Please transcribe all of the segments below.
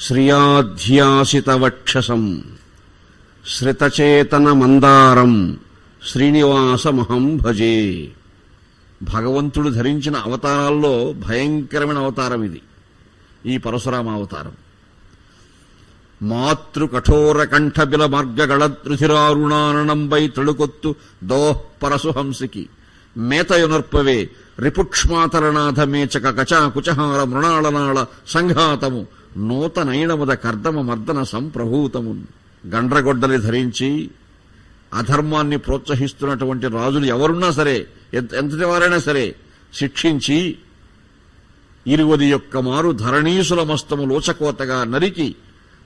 శ్రియాధ్యాసితవక్షసం శ్రితచేతన మందారం శ్రీనివాసమహం భజే. భగవంతుడు ధరించిన అవతారాల్లో భయంకరమైన అవతారం ఇది, ఈ పరశురామ అవతారం. మాతృకఠోర కంఠబిల మార్గగళద్రుధిరారుణానంబై తొడుకొత్తు దోః పరశుహంసికి మేతయునర్పవే రిపుక్ష్మాతరనాథ మేచక కచాకుచహార మృణాళనాళ సంఘాతము నూతనైణముద కర్దమ మర్దన సంప్రభూతము. గండ్రగొడ్డలి ధరించి అధర్మాన్ని ప్రోత్సహిస్తున్నటువంటి రాజులు ఎవరున్నా సరే, ఎంతటి వారైనా సరే శిక్షించి 21 మారు ధరణీసుల మస్తము లోచకోతగా నరికి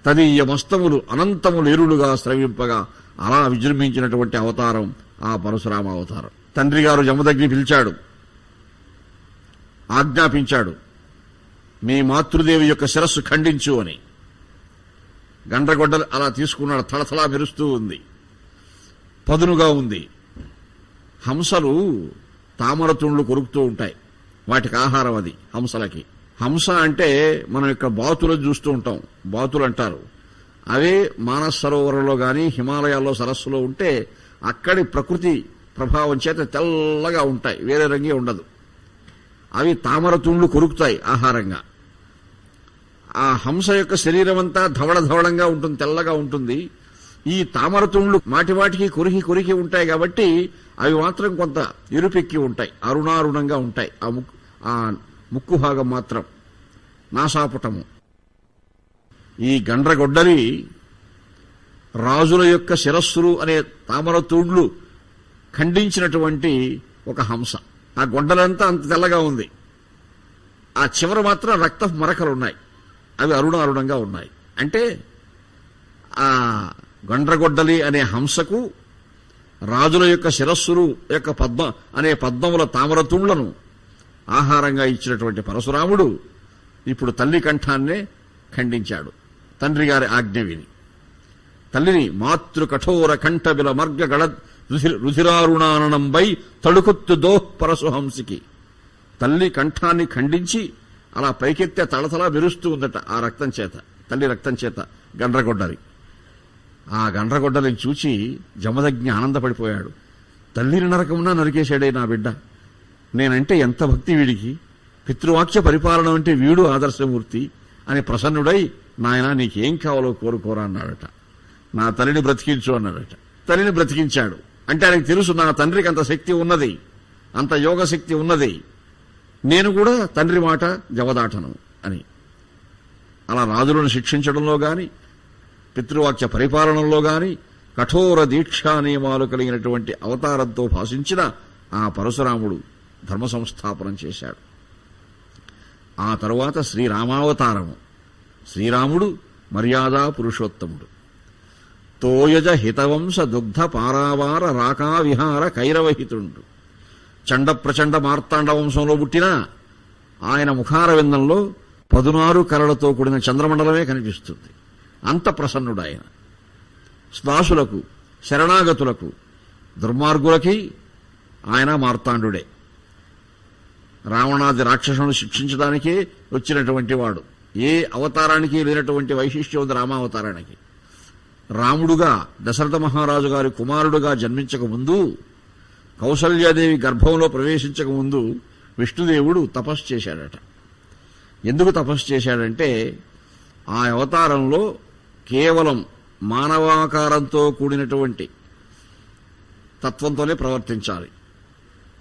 తదీయ మస్తములు అనంతములు ఎరులుగా స్రవింపగా అలా విజృంభించినటువంటి అవతారం ఆ పరశురామ అవతారం. తండ్రి గారు జమదగ్ని పిలిచాడు, ఆజ్ఞాపించాడు, మీ మాతృదేవి యొక్క శిరస్సు ఖండించు అని. గండ్రగొడ్డలు అలా తీసుకున్నాడు. తళతళా మెరుస్తూ ఉంది, పదునుగా ఉంది. హంసలు తామర తుండ్లు కొరుకుతూ ఉంటాయి, వాటికి ఆహారం అది హంసలకి. హంస అంటే మనం ఇక్కడ బాతులు చూస్తూ ఉంటాం, బాతులు అంటారు. అవే మానస సరోవరంలో గాని హిమాలయాల్లో సరస్సులో ఉంటే అక్కడి ప్రకృతి ప్రభావం చేత తెల్లగా ఉంటాయి, వేరే రంగే ఉండదు. అవి తామర తుండ్లు కొరుకుతాయి ఆహారంగా. ఆ హంస యొక్క శరీరం అంతా ధవళంగా ఉంటుంది, తెల్లగా ఉంటుంది. ఈ తామర తుండ్లు మాటిమాటికి కొరికి ఉంటాయి కాబట్టి అవి మాత్రం కొంత ఇరుపెక్కి ఉంటాయి, అరుణారుణంగా ఉంటాయి. ఆ ముక్కు భాగం మాత్రం నాసాపుటము. ఈ గండ్రగొడ్డలి రాజుల యొక్క శిరస్సులు అనే తామర తుండ్లు ఖండించినటువంటి ఒక హంస. ఆ గొడ్డలంతా అంత తెల్లగా ఉంది, ఆ చివర మాత్రం రక్త మరకలున్నాయి, అవి అరుణారుణంగా ఉన్నాయి. అంటే ఆ గండ్రగొడ్డలి అనే హంసకు రాజుల యొక్క శిరస్సులు యొక్క పద్మముల తామర తుండ్లను ఆహారంగా ఇచ్చినటువంటి పరశురాముడు ఇప్పుడు తల్లి కంఠాన్నే ఖండించాడు. తండ్రి గారి ఆజ్ఞ విని తల్లిని మాతృకఠోర కంఠబిల మార్గగళ రుధిరారుణానంబై తడుకొత్తు దోః పరశుహంసికి. తల్లి కంఠాన్ని ఖండించి అలా పైకెత్తే తళతళా మెరుస్తూ ఉందట ఆ రక్తం చేత, తల్లి రక్తం చేత గండ్రగొడ్డలి. ఆ గండ్రగొడ్డలిని చూచి జమదగ్ని ఆనందపడిపోయాడు. తల్లిని నరకమున్నా నరికేశాడే నా బిడ్డ, నేనంటే ఎంత భక్తి వీడికి, పితృవాక్య పరిపాలన అంటే వీడు ఆదర్శమూర్తి అని ప్రసన్నుడై, నాయన నీకేం కావాలో కోరుకోరా అన్నాడట. నా తల్లిని బ్రతికించు అన్నాడట. తల్లిని బ్రతికించాడు. అంటే ఆయనకు తెలుసు నా తండ్రికి అంత శక్తి ఉన్నది, అంత యోగశక్తి ఉన్నది, నేను కూడా తండ్రి మాట జవదాటను అని. అలా రాజులను శిక్షించడంలో గాని, పితృవాక్య పరిపాలనలో గాని కఠోర దీక్షా నియమాలు కలిగినటువంటి అవతారంతో భాషించిన ఆ పరశురాముడు ధర్మ సంస్థాపనం చేశాడు. ఆ తరువాత శ్రీరామావతారము. శ్రీరాముడు మర్యాదా పురుషోత్తముడు. తోయజ హితవంశ దుగ్ధ పారావార రాకా విహార కైరవహితుండు. చండ ప్రచండ మార్తాండ వంశంలో పుట్టిన ఆయన ముఖార విందంలో 16 కళలతో కూడిన చంద్రమండలమే కనిపిస్తుంది. అంత ప్రసన్నుడు ఆయన. స్నాసులకు, శరణాగతులకు, దుర్మార్గులకి ఆయన మార్తాండుడే. రావణాది రాక్షసులను శిక్షించడానికే వచ్చినటువంటి వాడు. ఏ అవతారానికి లేనటువంటి వైశిష్ట్యం ఉంది రామావతారానికి. రాముడుగా దశరథ మహారాజు గారి కుమారుడుగా జన్మించక ముందు, కౌసల్యాదేవి గర్భంలో ప్రవేశించక ముందు విష్ణుదేవుడు తపస్సు చేశాడట. ఎందుకు తపస్సు చేశాడంటే ఆ అవతారంలో కేవలం మానవాకారంతో కూడినటువంటి తత్వంతోనే ప్రవర్తించాలి.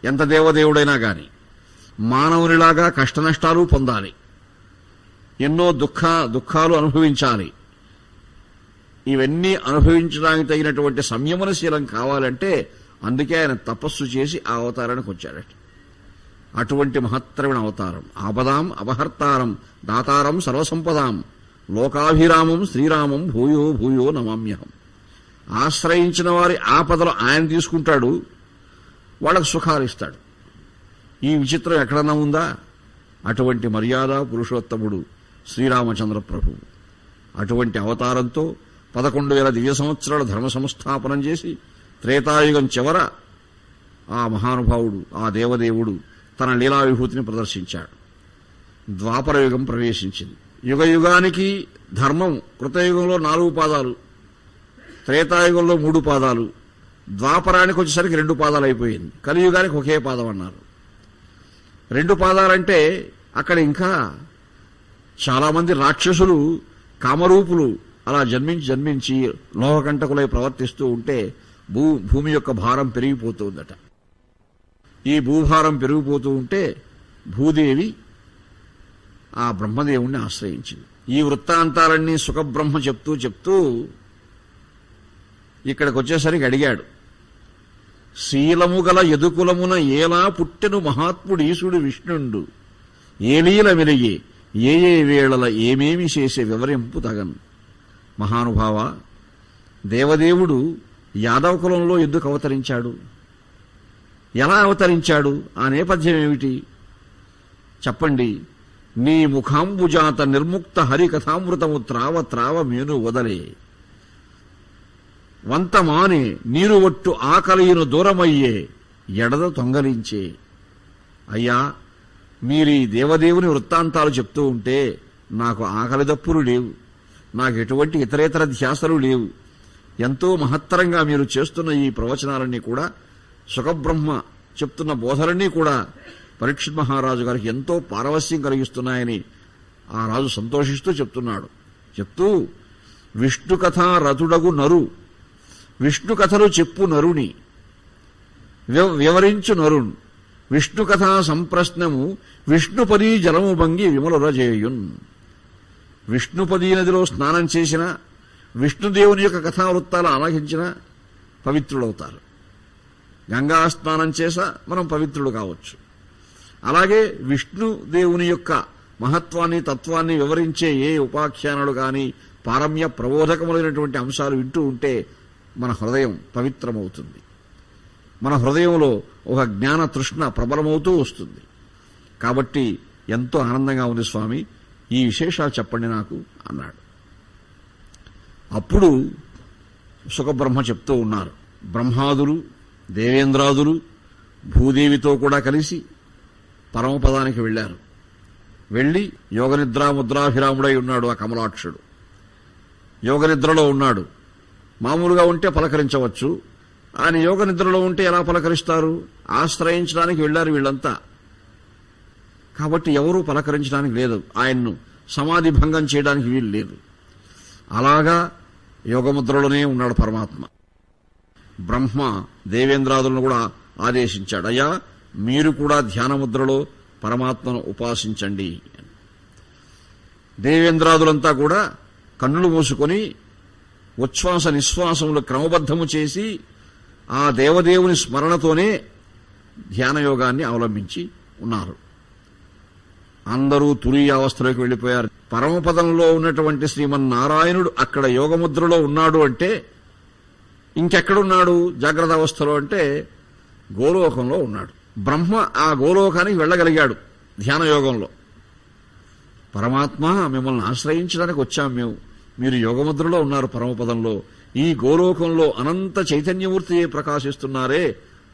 ఎంత దేవదేవుడైనా గాని మానవునిలాగా కష్టనష్టాలు పొందాలి, ఎన్నో దుఃఖాలు అనుభవించాలి. ఇవన్నీ అనుభవించడానికి తగినటువంటి సంయమనశీలం కావాలంటే అందుకే ఆయన తపస్సు చేసి ఆ అవతారానికి వచ్చాడట. అటువంటి మహత్తరమైన అవతారం. ఆపదాం అపహర్తారం దాతారం సర్వసంపదాం లోకాభిరామం శ్రీరామం భూయో భూయో నమామ్యహం. ఆశ్రయించిన వారి ఆపదలు ఆయన తీసుకుంటాడు, వాళ్ళకు సుఖాలు ఇస్తాడు. ఈ విచిత్రం ఎక్కడన్నా ఉందా? అటువంటి మర్యాద పురుషోత్తముడు శ్రీరామచంద్ర ప్రభువు. అటువంటి అవతారంతో 11,000 దివ్య సంవత్సరాల ధర్మ సంస్థాపనం చేసి త్రేతాయుగం చివర ఆ మహానుభావుడు, ఆ దేవదేవుడు తన లీలా విభూతిని ప్రదర్శించాడు. ద్వాపరయుగం ప్రవేశించింది. యుగయుగానికి ధర్మం కృతయుగంలో 4 పాదాలు, త్రేతాయుగంలో 3 పాదాలు, ద్వాపరానికి వచ్చేసరికి 2 పాదాలు అయిపోయింది. కలియుగానికి ఒకే పాదం అన్నారు. 2 పాదాలంటే అక్కడ ఇంకా చాలా మంది రాక్షసులు, కామరూపులు అలా జన్మించి లోహకంటకులై ప్రవర్తిస్తూ ఉంటే భూమి యొక్క భారం పెరిగిపోతుందట. ఈ భూభారం పెరిగిపోతూ ఉంటే భూదేవి ఆ బ్రహ్మదేవుణ్ణి ఆశ్రయించింది. ఈ వృత్తాంతాలన్నీ సుఖబ్రహ్మ చెప్తూ ఇక్కడికి వచ్చేసరికి అడిగాడు, శీలము గల యదుకులమున ఏలా పుట్టెను మహాత్ముడీశుడు విష్ణుండు, ఏ లీల వెలిగి ఏ వేళల ఏమేమి చేసే వివరింపు తగన్. మహానుభావ, దేవదేవుడు యాదవ కులంలో ఎందుకు అవతరించాడు? ఎలా అవతరించాడు? ఆ నేపథ్యం ఏమిటి చెప్పండి. నీ ముఖాంబుజాత నిర్ముక్త హరికథామృతము త్రావ మేను వదలే, వంతమానే నీరు ఒట్టు ఆకలియును దూరమయ్యే, ఎడద తొంగలించే. అయ్యా, మీరీ దేవదేవుని వృత్తాంతాలు చెప్తూ ఉంటే నాకు ఆకలి దప్పులు లేవు, నాకు ఎటువంటి ఇతరేతర ధ్యాసలు లేవు. ఎంతో మహత్తరంగా మీరు చేస్తున్న ఈ ప్రవచనాలన్నీ కూడా, సుఖబ్రహ్మ చెప్తున్న బోధలన్నీ కూడా పరీక్షిత్ మహారాజు గారికి ఎంతో పారవస్యం కలిగిస్తున్నాయని ఆ రాజు సంతోషిస్తూ చెప్తున్నాడు. చెప్తూ, విష్ణు కథా రతుడగు నరు, విష్ణు కథలు చెప్పు నరుని, వివరించు నరున్, విష్ణు కథా సంప్రశ్నము విష్ణుపదీ జలము భంగి విమలురజేయున్. విష్ణుపదీ నదిలో స్నానం చేసిన, విష్ణుదేవుని యొక్క కథావృత్తాలు ఆలకించిన పవిత్రులవుతారు. గంగా స్నానం చేసా మనం పవిత్రుడు కావచ్చు. అలాగే విష్ణుదేవుని యొక్క మహత్వాన్ని, తత్వాన్ని వివరించే ఏ ఉపాఖ్యానాలు గాని, పారమ్య ప్రబోధకములైనటువంటి అంశాలు వింటూ ఉంటే మన హృదయం పవిత్రమవుతుంది. మన హృదయంలో ఒక జ్ఞాన తృష్ణ ప్రబలమవుతూ వస్తుంది. కాబట్టి ఎంతో ఆనందంగా ఉంది స్వామి, ఈ విశేషాలు చెప్పండి నాకు అన్నాడు. అప్పుడు సుఖబ్రహ్మ చెప్తూ ఉన్నారు, బ్రహ్మాదులు, దేవేంద్రాదులు భూదేవితో కూడా కలిసి పరమపదానికి వెళ్లారు. వెళ్లి యోగనిద్రా ముద్రాభిరాముడై ఉన్నాడు ఆ కమలాక్షుడు. యోగనిద్రలో ఉన్నాడు. మామూలుగా ఉంటే పలకరించవచ్చు, ఆయన యోగనిద్రలో ఉంటే ఎలా పలకరిస్తారు? ఆశ్రయించడానికి వెళ్లారు వీళ్లంతా. కాబట్టి ఎవరూ పలకరించడానికి లేదు, ఆయన్ను సమాధి భంగం చేయడానికి వీలు లేదు. అలాగా యోగముద్రలోనే ఉన్నాడు పరమాత్మ. బ్రహ్మ దేవేంద్రాదులను కూడా ఆదేశించాడు, అయ్యా మీరు కూడా ధ్యానముద్రలో పరమాత్మను ఉపాసించండి. దేవేంద్రాదులంతా కూడా కన్నులు మూసుకొని ఉచ్ఛ్వాస నిశ్వాసములు క్రమబద్ధము చేసి ఆ దేవదేవుని స్మరణతోనే ధ్యానయోగాన్ని అవలంబించి ఉన్నారు. అందరూ తురీయావస్థలోకి వెళ్లిపోయారు. పరమపదంలో ఉన్నటువంటి శ్రీమన్నారాయణుడు అక్కడ యోగముద్రలో ఉన్నాడు అంటే ఇంకెక్కడున్నాడు? జాగ్రత్త అవస్థలో అంటే గోలోకంలో ఉన్నాడు. బ్రహ్మ ఆ గోలోకానికి వెళ్లగలిగాడు ధ్యానయోగంలో. పరమాత్మ, మిమ్మల్ని ఆశ్రయించడానికి వచ్చాం మేము, మీరు యోగముద్రలో ఉన్నారు పరమపదంలో. ఈ గోలోకంలో అనంత చైతన్యమూర్తియే ప్రకాశిస్తున్నారే,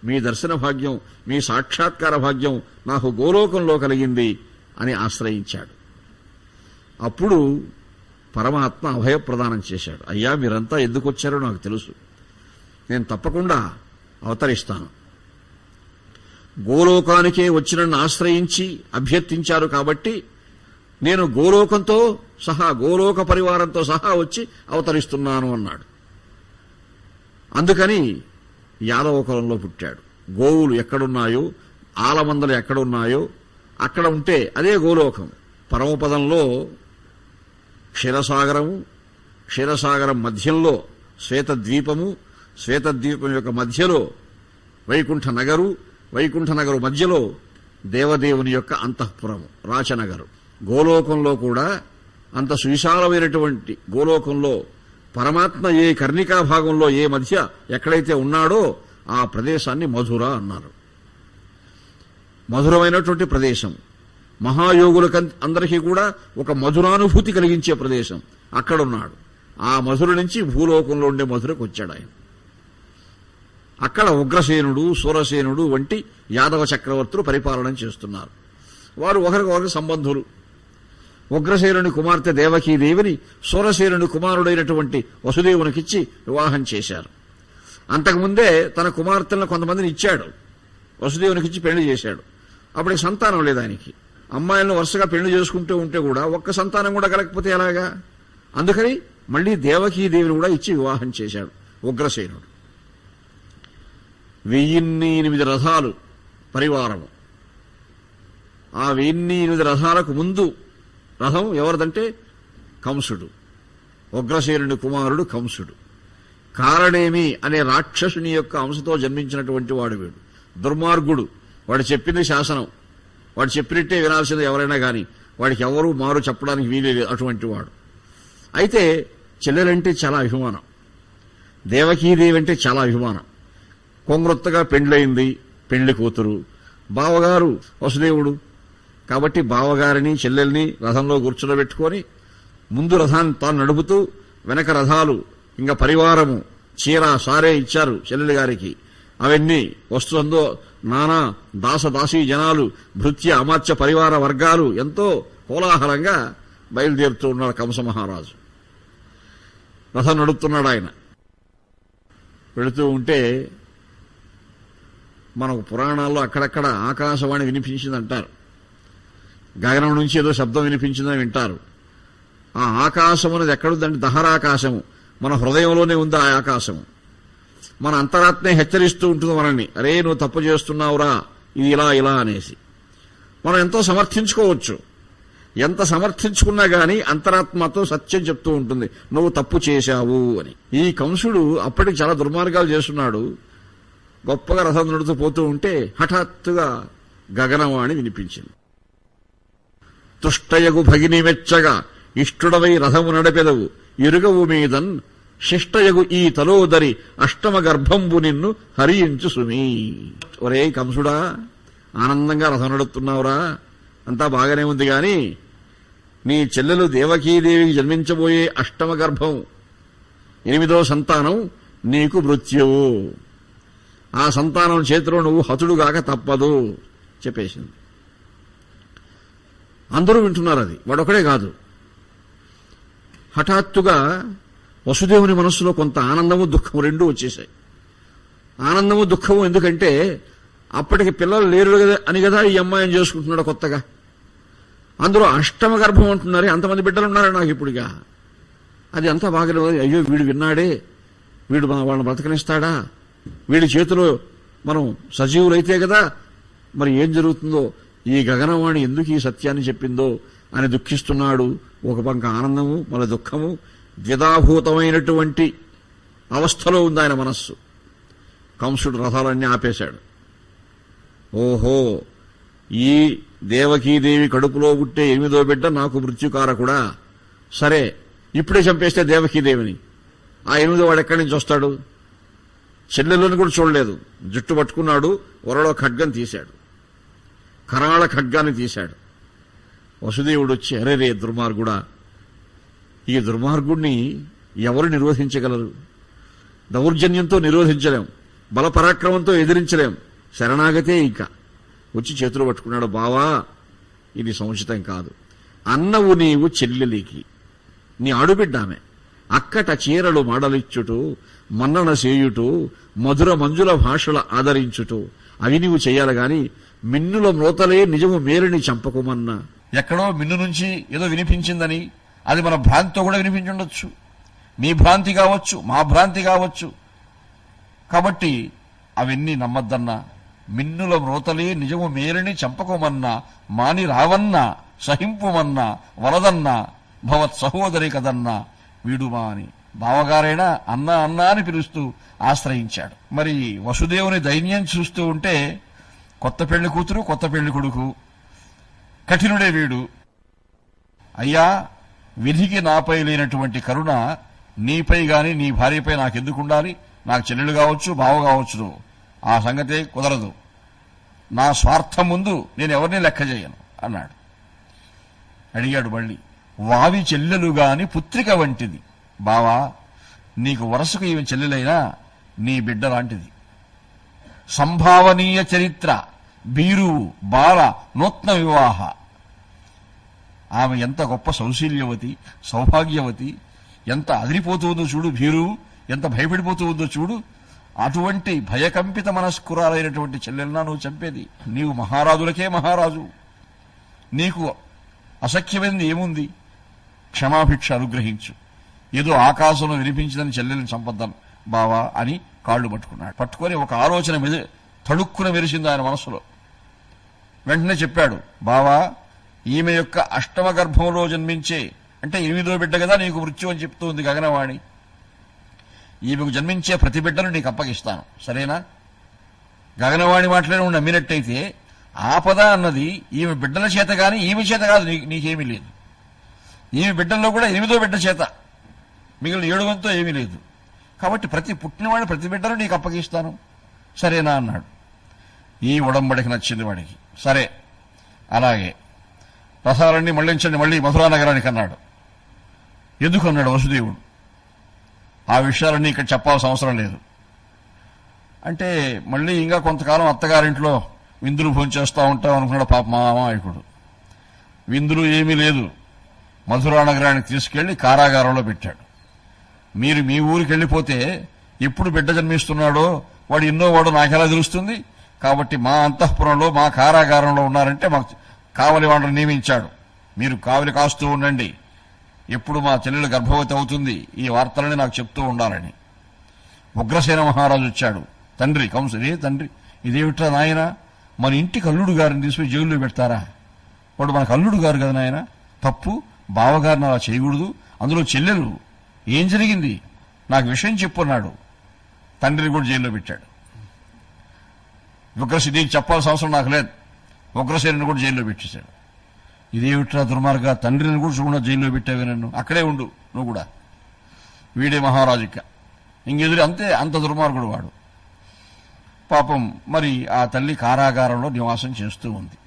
మీ దర్శన భాగ్యం, మీ సాక్షాత్కార భాగ్యం నాకు గోలోకంలో కలిగింది అని ఆశ్రయించాడు. అప్పుడు పరమాత్మ అభయప్రదానం చేశాడు, అయ్యా మీరంతా ఎందుకు వచ్చారో నాకు తెలుసు, నేను తప్పకుండా అవతరిస్తాను. గోలోకానికే వచ్చి నన్ను ఆశ్రయించి అభ్యర్థించారు కాబట్టి నేను గోలోకంతో సహా, గోలోక పరివారంతో సహా వచ్చి అవతరిస్తున్నాను అన్నాడు. అందుకని యాదవ కులంలో పుట్టాడు. గోవులు ఎక్కడున్నాయో, ఆలమందలు ఎక్కడున్నాయో అక్కడ ఉంటే అదే గోలోకం. పరమపదంలో క్షీరసాగరము, క్షీరసాగరం మధ్యంలో శ్వేతద్వీపము, శ్వేతద్వీపం యొక్క మధ్యలో వైకుంఠ నగరు, వైకుంఠ నగరు మధ్యలో దేవదేవుని యొక్క అంతఃపురము రాచనగరు. గోలోకంలో కూడా అంత సువిశాలమైనటువంటి గోలోకంలో పరమాత్మ ఏ కర్ణికా భాగంలో, ఏ మధ్య ఎక్కడైతే ఉన్నాడో ఆ ప్రదేశాన్ని మధుర అన్నారు. మధురమైనటువంటి ప్రదేశం, మహాయోగులకు అందరికీ కూడా ఒక మధురానుభూతి కలిగించే ప్రదేశం అక్కడున్నాడు. ఆ మధుర నుంచి భూలోకంలో ఉండే మధురకు వచ్చాడు ఆయన. అక్కడ ఉగ్రసేనుడు, సూరసేనుడు వంటి యాదవ చక్రవర్తులు పరిపాలన చేస్తున్నారు. వారు ఒకరికొకరికి సంబంధులు. ఉగ్రసేనుని కుమార్తె దేవకీదేవిని సూరసేనుని కుమారుడైనటువంటి వసుదేవునికిచ్చి వివాహం చేశారు. అంతకుముందే తన కుమార్తెలను కొంతమందిని ఇచ్చాడు, వసుదేవునికిచ్చి పెళ్లి చేశాడు. అప్పటికి సంతానం లేదు ఆయనకి. అమ్మాయిలను వరుసగా పెళ్లి చేసుకుంటూ ఉంటే కూడా ఒక్క సంతానం కూడా కలగకపోతే ఎలాగా? అందుకని మళ్లీ దేవకీదేవిని కూడా ఇచ్చి వివాహం చేశాడు ఉగ్రసేనుడు. 1008 రథాలు పరివారము. ఆ 1008 రథాలకు ముందు రథం ఎవరిదంటే కంసుడు, ఉగ్రసేనుని కుమారుడు కంసుడు. కారణేమి అనే రాక్షసుని యొక్క అంశతో జన్మించినటువంటి వాడు వీడు. దుర్మార్గుడు. వాడు చెప్పింది శాసనం, వాడు చెప్పినట్టే వినాల్సింది ఎవరైనా కానీ, వాడికి ఎవరూ మారు చెప్పడానికి వీలేదు అటువంటి వాడు. అయితే చెల్లెలంటే చాలా అభిమానం, దేవకీదేవి అంటే చాలా అభిమానం. కొంగ్రొత్తగా పెండ్లయింది, పెళ్లి కూతురు. బావగారు వసుదేవుడు కాబట్టి బావగారిని చెల్లెల్ని రథంలో కూర్చునబెట్టుకొని ముందు రథాన్ని తాను నడుపుతూ వెనక రథాలు ఇంకా పరివారము చీర సారే ఇచ్చారు చెల్లెలి గారికి. అవన్నీ వస్తుందో నానా దాసదాసీ జనాలు, భృత్య అమాత్య పరివార వర్గాలు ఎంతో కోలాహలంగా బయలుదేరుతూ ఉన్నాడు కంస మహారాజు. రథం నడుపుతున్నాడు ఆయన. వెళుతూ ఉంటే మనకు పురాణాల్లో అక్కడక్కడ ఆకాశవాణి వినిపించిందంటారు. గగనం నుంచి ఏదో శబ్దం వినిపించిందని వింటారు. ఆ ఆకాశం అనేది ఎక్కడుందంటే దహరాకాశము. మన హృదయంలోనే ఉంది ఆ ఆకాశము. మన అంతరాత్మే హెచ్చరిస్తూ ఉంటుంది మనల్ని, అరే నువ్వు తప్పు చేస్తున్నావురా, ఇది ఇలా ఇలా అనేసి. మనం ఎంతో సమర్థించుకోవచ్చు. ఎంత సమర్థించుకున్నా గాని అంతరాత్మతో సత్యం చెప్తూ ఉంటుంది, నువ్వు తప్పు చేశావు అని. ఈ కంసుడు అప్పటికి చాలా దుర్మార్గాలు చేస్తున్నాడు. గొప్పగా రథం నడుతూ పోతూ ఉంటే హఠాత్తుగా గగనవాణి వినిపించింది. తుష్టయగు భగిని మెచ్చగా ఇష్టుడవై రథము నడపెదవు ఎరుగవు మీదన్ శిష్టయగు ఈ తలోదరి అష్టమ గర్భంబు నిన్ను హరించు సుమీ. ఒరే కంసుడా, ఆనందంగా రథం నడుపుతున్నావురా, అంతా బాగానే ఉంది గాని నీ చెల్లెలు దేవకీదేవికి జన్మించబోయే అష్టమ గర్భం 8వ సంతానం నీకు మృత్యువు. ఆ సంతానం చేతిలో నువ్వు హతుడుగాక తప్పదు చెప్పేసింది. అందరూ వింటున్నారు. అది వాడొక్కడే కాదు. హఠాత్తుగా వసుదేవుని మనస్సులో కొంత ఆనందము దుఃఖము రెండూ వచ్చేశాయి. ఆనందము దుఃఖము ఎందుకంటే అప్పటికి పిల్లలు లేరు అని కదా ఈ అమ్మాయిని చేసుకుంటున్నాడు కొత్తగా. అందులో అష్టమ గర్భం అంటున్నారు, అంతమంది బిడ్డలున్నారు నాకు ఇప్పుడుగా. అది అంతా బాగానే ఉంది. అయ్యో వీడు విన్నాడే, వీడు వాళ్ళని బ్రతకనిస్తాడా, వీడి చేతిలో మనం సజీవులైతే కదా మరి ఏం జరుగుతుందో, ఈ గగనవాణి ఎందుకు ఈ సత్యాన్ని చెప్పిందో అని దుఃఖిస్తున్నాడు. ఒక పంక ఆనందము మళ్ళీ దుఃఖము, ద్విధాభూతమైనటువంటి అవస్థలో ఉంది ఆయన మనస్సు. కంసుడు రథాలన్నీ ఆపేశాడు. ఓహో, ఈ దేవకీదేవి కడుపులో పుట్టే 8వ బిడ్డ నాకు మృత్యుకారకుడా. సరే, ఇప్పుడే చంపేస్తే దేవకీదేవిని, ఆ 8వ వాడు ఎక్కడి నుంచి వస్తాడు? చెల్లెలను కూడా చూడలేదు. జుట్టు పట్టుకున్నాడు, వరలో ఖడ్గం తీశాడు, కరాళ ఖడ్గాన్ని తీశాడు. వసుదేవుడు వచ్చి, అరేరే దుర్మార్గుడా, ఈ దుర్మార్గుడిని ఎవరు నిరోధించగలరు? దౌర్జన్యంతో నిరోధించలేం, బలపరాక్రమంతో ఎదిరించలేం, శరణాగతే. ఇంకా వచ్చి చేతులు పట్టుకున్నాడు. బావా, ఇది సముచితం కాదు. అన్నవు నీవు చెల్లెలికి, నీ ఆడుబిడ్డామె, అక్కట చీరలు మాడలిచ్చుటూ మన్నన చేయుటూ మధుర మంజుల భాషల ఆదరించుటూ అవి నీవు చెయ్యాలి గాని మిన్నుల మ్రోతలే నిజము మేరిని చంపకుమన్నా. ఎక్కడో మిన్ను నుంచి ఏదో వినిపించిందని, అది మన భ్రాంతితో కూడా వినిపించుండొచ్చు. మీ భ్రాంతి కావచ్చు, మా భ్రాంతి కావచ్చు. కాబట్టి అవన్నీ నమ్మద్దన్నా. మిన్నుల మ్రోతలే నిజము మేరిని చంపకుమన్నా, మాని రావన్నా సహింపుమన్నా వలదన్నా భవత్ సహోదరి కదన్నా వీడుమా అని బావగారైనా అన్నా అన్నా అని పిలుస్తూ ఆశ్రయించాడు. మరి వసుదేవుని దైన్యం చూస్తూ ఉంటే కొత్త పెళ్లి కూతురు, కొత్త పెళ్లి కొడుకు, కఠినుడే వీడు. అయ్యా, విధికి నాపై లేనటువంటి కరుణ నీపై గాని నీ భార్యపై నాకెందుకుండాలి? నాకు చెల్లెలు కావచ్చు, బావ కావచ్చు, ఆ సంగతే కుదరదు. నా స్వార్థం ముందు నేను ఎవరిని లెక్క చేయను అన్నాడు. అడిగాడు మళ్ళీ, వావి చెల్లెలు గాని పుత్రిక వంటిది బావా, నీకు వరసకు ఈమె చెల్లెలైనా నీ బిడ్డ లాంటిది. సంభావనీయ చరిత్ర, బీరువు బాల నూత్న వివాహ. ఆమె ఎంత గొప్ప సౌశీల్యవతి, సౌభాగ్యవతి, ఎంత అదిరిపోతూ ఉందో చూడు, భీరు ఎంత భయపడిపోతూ ఉందో చూడు. అటువంటి భయకంపిత మనస్కురాలైనటువంటి చెల్లెల్నా నువ్వు చంపేది? నీవు మహారాజులకే మహారాజు, నీకు అసఖ్యమైంది ఏముంది? క్షమాభిక్ష అనుగ్రహించు. ఏదో ఆకాశంలో వినిపించిందని చెల్లెల్ని చంపద్దాం బావా అని కాళ్లు పట్టుకున్నాడు. పట్టుకొని ఒక ఆలోచన తడుక్కున మెరిసింది ఆయన మనసులో. వెంటనే చెప్పాడు, బావా, ఈమె యొక్క అష్టమ గర్భంలో జన్మించే, అంటే 8వ బిడ్డ కదా నీకు మృత్యు అని చెప్తూ ఉంది గగనవాణి. ఈమెకు జన్మించే ప్రతి బిడ్డను నీకు అప్పగిస్తాను, సరేనా? గగనవాణి మాటలే నువ్వు నమ్మినట్టయితే ఆపద అన్నది ఈమె బిడ్డల చేత కానీ ఈమె చేత కాదు, నీకేమీ లేదు. ఈమె బిడ్డల్లో కూడా 8వ బిడ్డ చేత, మిగిలిన 7వంతో ఏమీ లేదు. కాబట్టి ప్రతి పుట్టినవాడిని ప్రతి బిడ్డను నీకు అప్పగిస్తాను, సరేనా అన్నాడు. ఈ ఉడంబడికి నచ్చింది వాడికి. సరే అలాగే, రథాలన్నీ మళ్లించండి, మళ్ళీ మధురా నగరానికి అన్నాడు. ఎందుకు అన్నాడు వసుదేవుడు. ఆ విషయాలన్నీ ఇక్కడ చెప్పాల్సిన అవసరం లేదు అంటే, మళ్ళీ ఇంకా కొంతకాలం అత్తగారింట్లో విందులు భోంచేస్తూ ఉంటాం అనుకున్నాడు పాప మా అమాయకుడు. విందులు ఏమీ లేదు. మధురా నగరానికి తీసుకెళ్లి కారాగారంలో పెట్టాడు. మీరు మీ ఊరికి వెళ్ళిపోతే ఎప్పుడు బిడ్డ జన్మిస్తున్నాడో వాడు ఎన్నో వాడు నాకెలా తెలుస్తుంది? కాబట్టి మా అంతఃపురంలో మా కారాగారంలో ఉన్నారంటే మాకు కావలి వాళ్ళని నియమించాడు. మీరు కావలి కాస్తూ ఉండండి, ఎప్పుడు మా చెల్లెలు గర్భవతి అవుతుంది ఈ వార్తలని నాకు చెప్తూ ఉండాలని. ఉగ్రసేన మహారాజు వచ్చాడు. తండ్రి కంసుడే, తండ్రి ఇదేమిట్రా నాయన, మన ఇంటికి అల్లుడు గారిని తీసుకుని జైల్లో పెడతారా? వాడు మనకు అల్లుడు గారు కదా నాయన, తప్పు, బావగారిని అలా చేయకూడదు, అందులో చెల్లెలు, ఏం జరిగింది నాకు విషయం చెప్పున్నాడు. తండ్రిని కూడా జైల్లో పెట్టాడు. ఉగ్రసేనికి చెప్పాల్సిన అవసరం నాకు లేదు, ఉగ్రసేనుని కూడా జైల్లో పెట్టేశాడు. ఇదేమిట్రా దుర్మార్గ, తండ్రిని కూడా చూడకుండా జైల్లో పెట్టావే నన్ను, అక్కడే ఉండు నువ్వు కూడా, వీడే మహారాజుక ఇంకెదురు, అంతే, అంత దుర్మార్గుడు వాడు. పాపం మరి ఆ తల్లి కారాగారంలో నివాసం చేస్తూ ఉంది.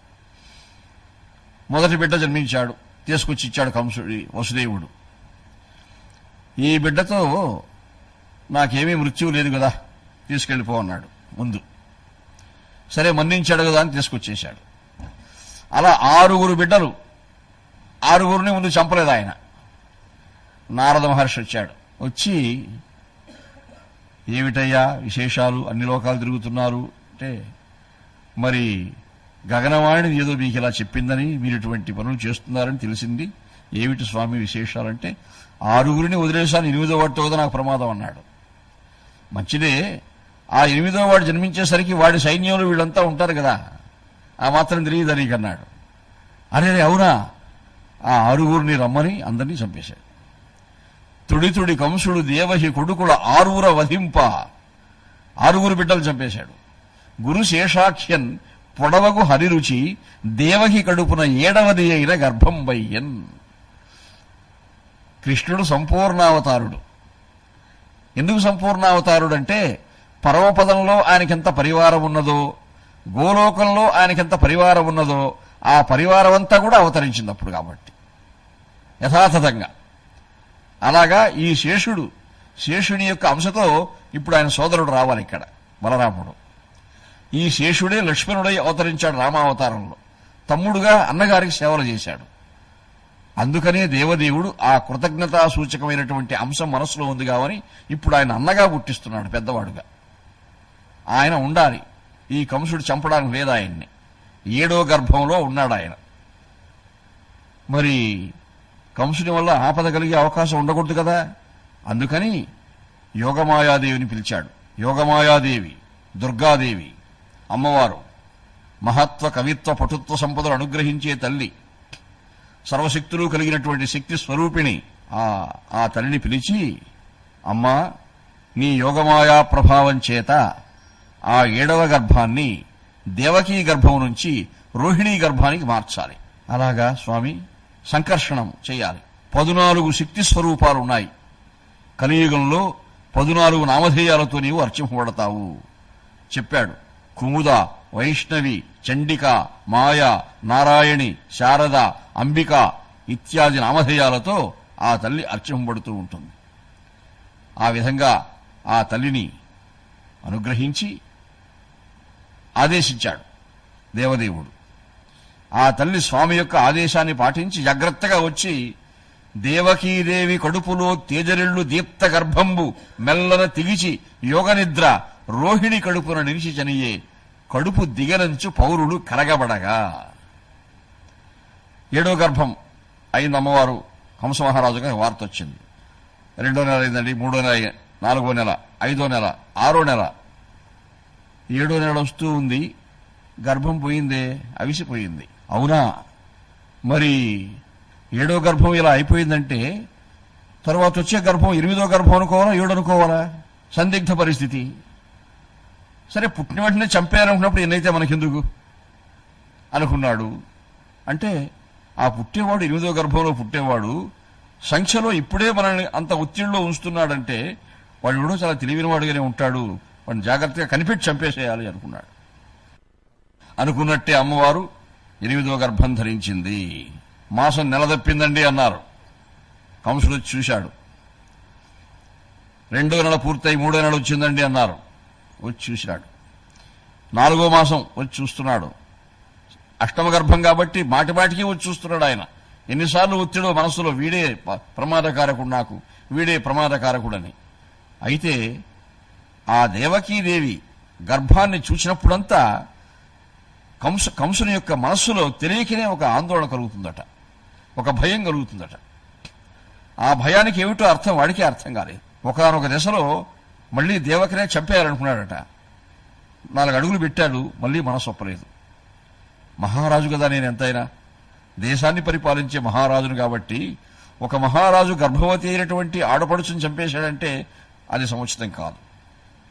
మొదటి బిడ్డ జన్మించాడు, తీసుకొచ్చి ఇచ్చాడు కంసుడి వసుదేవుడు. ఈ బిడ్డతో నాకేమీ మృత్యువు లేదు కదా, తీసుకెళ్లిపో అన్నాడు ముందు. సరే మన్నించాడు కదా అని తీసుకొచ్చేశాడు. అలా 6 బిడ్డలు, 6 ముందు చంపలేదు ఆయన. నారద మహర్షి వచ్చాడు. వచ్చి, ఏమిటయ్యా విశేషాలు, అన్ని లోకాలు తిరుగుతున్నారు అంటే, మరి గగనవాణి ఏదో మీకు ఇలా చెప్పిందని మీరు ఇటువంటి పనులు చేస్తున్నారని తెలిసింది, ఏమిటి స్వామి విశేషాలంటే, 6 వదిలేశాను, 8వ వాడితో కదా నాకు ప్రమాదం అన్నాడు. మంచిదే, ఆ 8వ వాడు జన్మించేసరికి వాడి సైన్యంలో వీళ్ళంతా ఉంటారు కదా, ఆ మాత్రం తెలియదు నీకన్నాడు. అరే అవునా, ఆ 6 రమ్మని అందరినీ చంపేశాడు. తుడి కంసుడు దేవహి కొడుకుల 6 వధింప, 6 బిడ్డలు చంపేశాడు. గురు శేషాఖ్యన్ పొడవగు హరిరుచి దేవహి కడుపున 7వది అయిన గర్భం వయ్యన్. కృష్ణుడు సంపూర్ణావతారుడు. ఎందుకు సంపూర్ణావతారుడంటే, పరమపదంలో ఆయనకెంత పరివారం ఉన్నదో, గోలోకంలో ఆయనకెంత పరివారం ఉన్నదో ఆ పరివారం అంతా కూడా అవతరించింది అప్పుడు. కాబట్టి యథాతథంగా అలాగా ఈ శేషుని యొక్క అంశతో ఇప్పుడు ఆయన సోదరుడు రావాలి ఇక్కడ, బలరాముడు. ఈ శేషుడే లక్ష్మణుడై అవతరించాడు రామావతారంలో. తమ్ముడుగా అన్నగారికి సేవలు చేశాడు. అందుకనే దేవదేవుడు ఆ కృతజ్ఞతా సూచకమైనటువంటి అంశం మనసులో ఉంది కావని ఇప్పుడు ఆయన అన్నగా పుట్టిస్తున్నాడు, పెద్దవాడుగా. ఆయన ఉండాలి, ఈ కంసుడు చంపడానికి లేదు ఆయన్ని. 7వ గర్భంలో ఉన్నాడు ఆయన. మరి కంసుని వల్ల ఆపద కలిగే అవకాశం ఉండకూడదు కదా, అందుకని యోగమాయాదేవిని పిలిచాడు. యోగమాయాదేవి దుర్గాదేవి అమ్మవారు, మహత్వ కవిత్వ పటుత్వ సంపదలు అనుగ్రహించే తల్లి, సర్వశక్తులు కలిగినటువంటి శక్తి స్వరూపిణి. ఆ తల్లిని పిలిచి, అమ్మా, నీ యోగమాయా ప్రభావం చేత ఆ 7వ గర్భాన్ని దేవకీ గర్భం నుంచి రోహిణీ గర్భానికి మార్చాలి. అలాగా స్వామి, సంకర్షణం చేయాలి. 14 శక్తి స్వరూపాలు ఉన్నాయి. కలియుగంలో 14 నామధేయాలతో నీవు అర్చింపబడతావు చెప్పాడు. కుముద, వైష్ణవి, చండిక, మాయ, నారాయణి, శారద, అంబిక ఇత్యాది నామధేయాలతో ఆ తల్లి అర్చింపబడుతూ ఉంటుంది. ఆ విధంగా ఆ తల్లిని అనుగ్రహించి ఆదేశించాడు దేవదేవుడు. ఆ తల్లి స్వామి యొక్క ఆదేశాన్ని పాటించి జాగ్రత్తగా వచ్చి దేవకీదేవి కడుపులో తేజరిల్లు దీప్త గర్భంబు మెల్లన తిగిచి యోగనిద్ర రోహిణి కడుపున నిలిచి చనియే కడుపు దిగనంచు పౌరులు కరగబడగా. 7వ గర్భం అయింది అమ్మవారు. హంసమహారాజుగా వార్త వచ్చింది. 2వ నెల అయిందండి, 3వ నెల, 4వ నెల, 5వ నెల, 6వ నెల, 7వ నెల వస్తూ ఉంది. గర్భం పోయిందే, అవిసిపోయింది. అవునా, మరి 7వ గర్భం ఇలా అయిపోయిందంటే తర్వాత వచ్చే గర్భం 8వ గర్భం అనుకోవాలా, 7 అనుకోవాలా? సందిగ్ధ పరిస్థితి. సరే, పుట్టిన వెంటనే చంపేయాలనుకున్నప్పుడు ఎన్నైతే మనకెందుకు అనుకున్నాడు. అంటే ఆ పుట్టేవాడు 8వ గర్భంలో పుట్టేవాడు సంఖ్యలో ఇప్పుడే మనల్ని అంత ఒత్తిడిలో ఉంచుతున్నాడంటే వాడు ఎవడో చాలా తెలివినవాడుగానే ఉంటాడు, వాడిని జాగ్రత్తగా కనిపెట్టి చంపేసేయాలి అనుకున్నాడు. అనుకున్నట్టే అమ్మవారు 8వ గర్భం ధరించింది. మాసం నెల తప్పిందండి అన్నారు. కంసుడు వచ్చి చూశాడు. 2వ నెల పూర్తయి 3వ నెల వచ్చిందండి అన్నారు. వచ్చి చూశాడు. 4వ మాసం వచ్చి చూస్తున్నాడు. అష్టమ గర్భం కాబట్టి మాటిమాటికి వచ్చి చూస్తున్నాడు ఆయన. ఎన్నిసార్లు ఒత్తిడో మనసులో, వీడే ప్రమాదకారకుడు, నాకు వీడే ప్రమాదకారకుడని. అయితే ఆ దేవకీదేవి గర్భాన్ని చూసినప్పుడంతా కంసుని యొక్క మనస్సులో తెలియకనే ఒక ఆందోళన కలుగుతుందట, ఒక భయం కలుగుతుందట. ఆ భయానికి ఏమిటో అర్థం వాడికే అర్థం కాలేదు. ఒకానొక దశలో మళ్లీ దేవకినే చంపేయాలనుకున్నాడట. 4 అడుగులు పెట్టాడు, మళ్లీ మనసు ఒప్పలేదు. మహారాజు కదా నేను, ఎంతైనా దేశాన్ని పరిపాలించే మహారాజును కాబట్టి ఒక మహారాజు గర్భవతి అయినటువంటి ఆడపడుచుని చంపేశాడంటే అది సముచితం కాదు.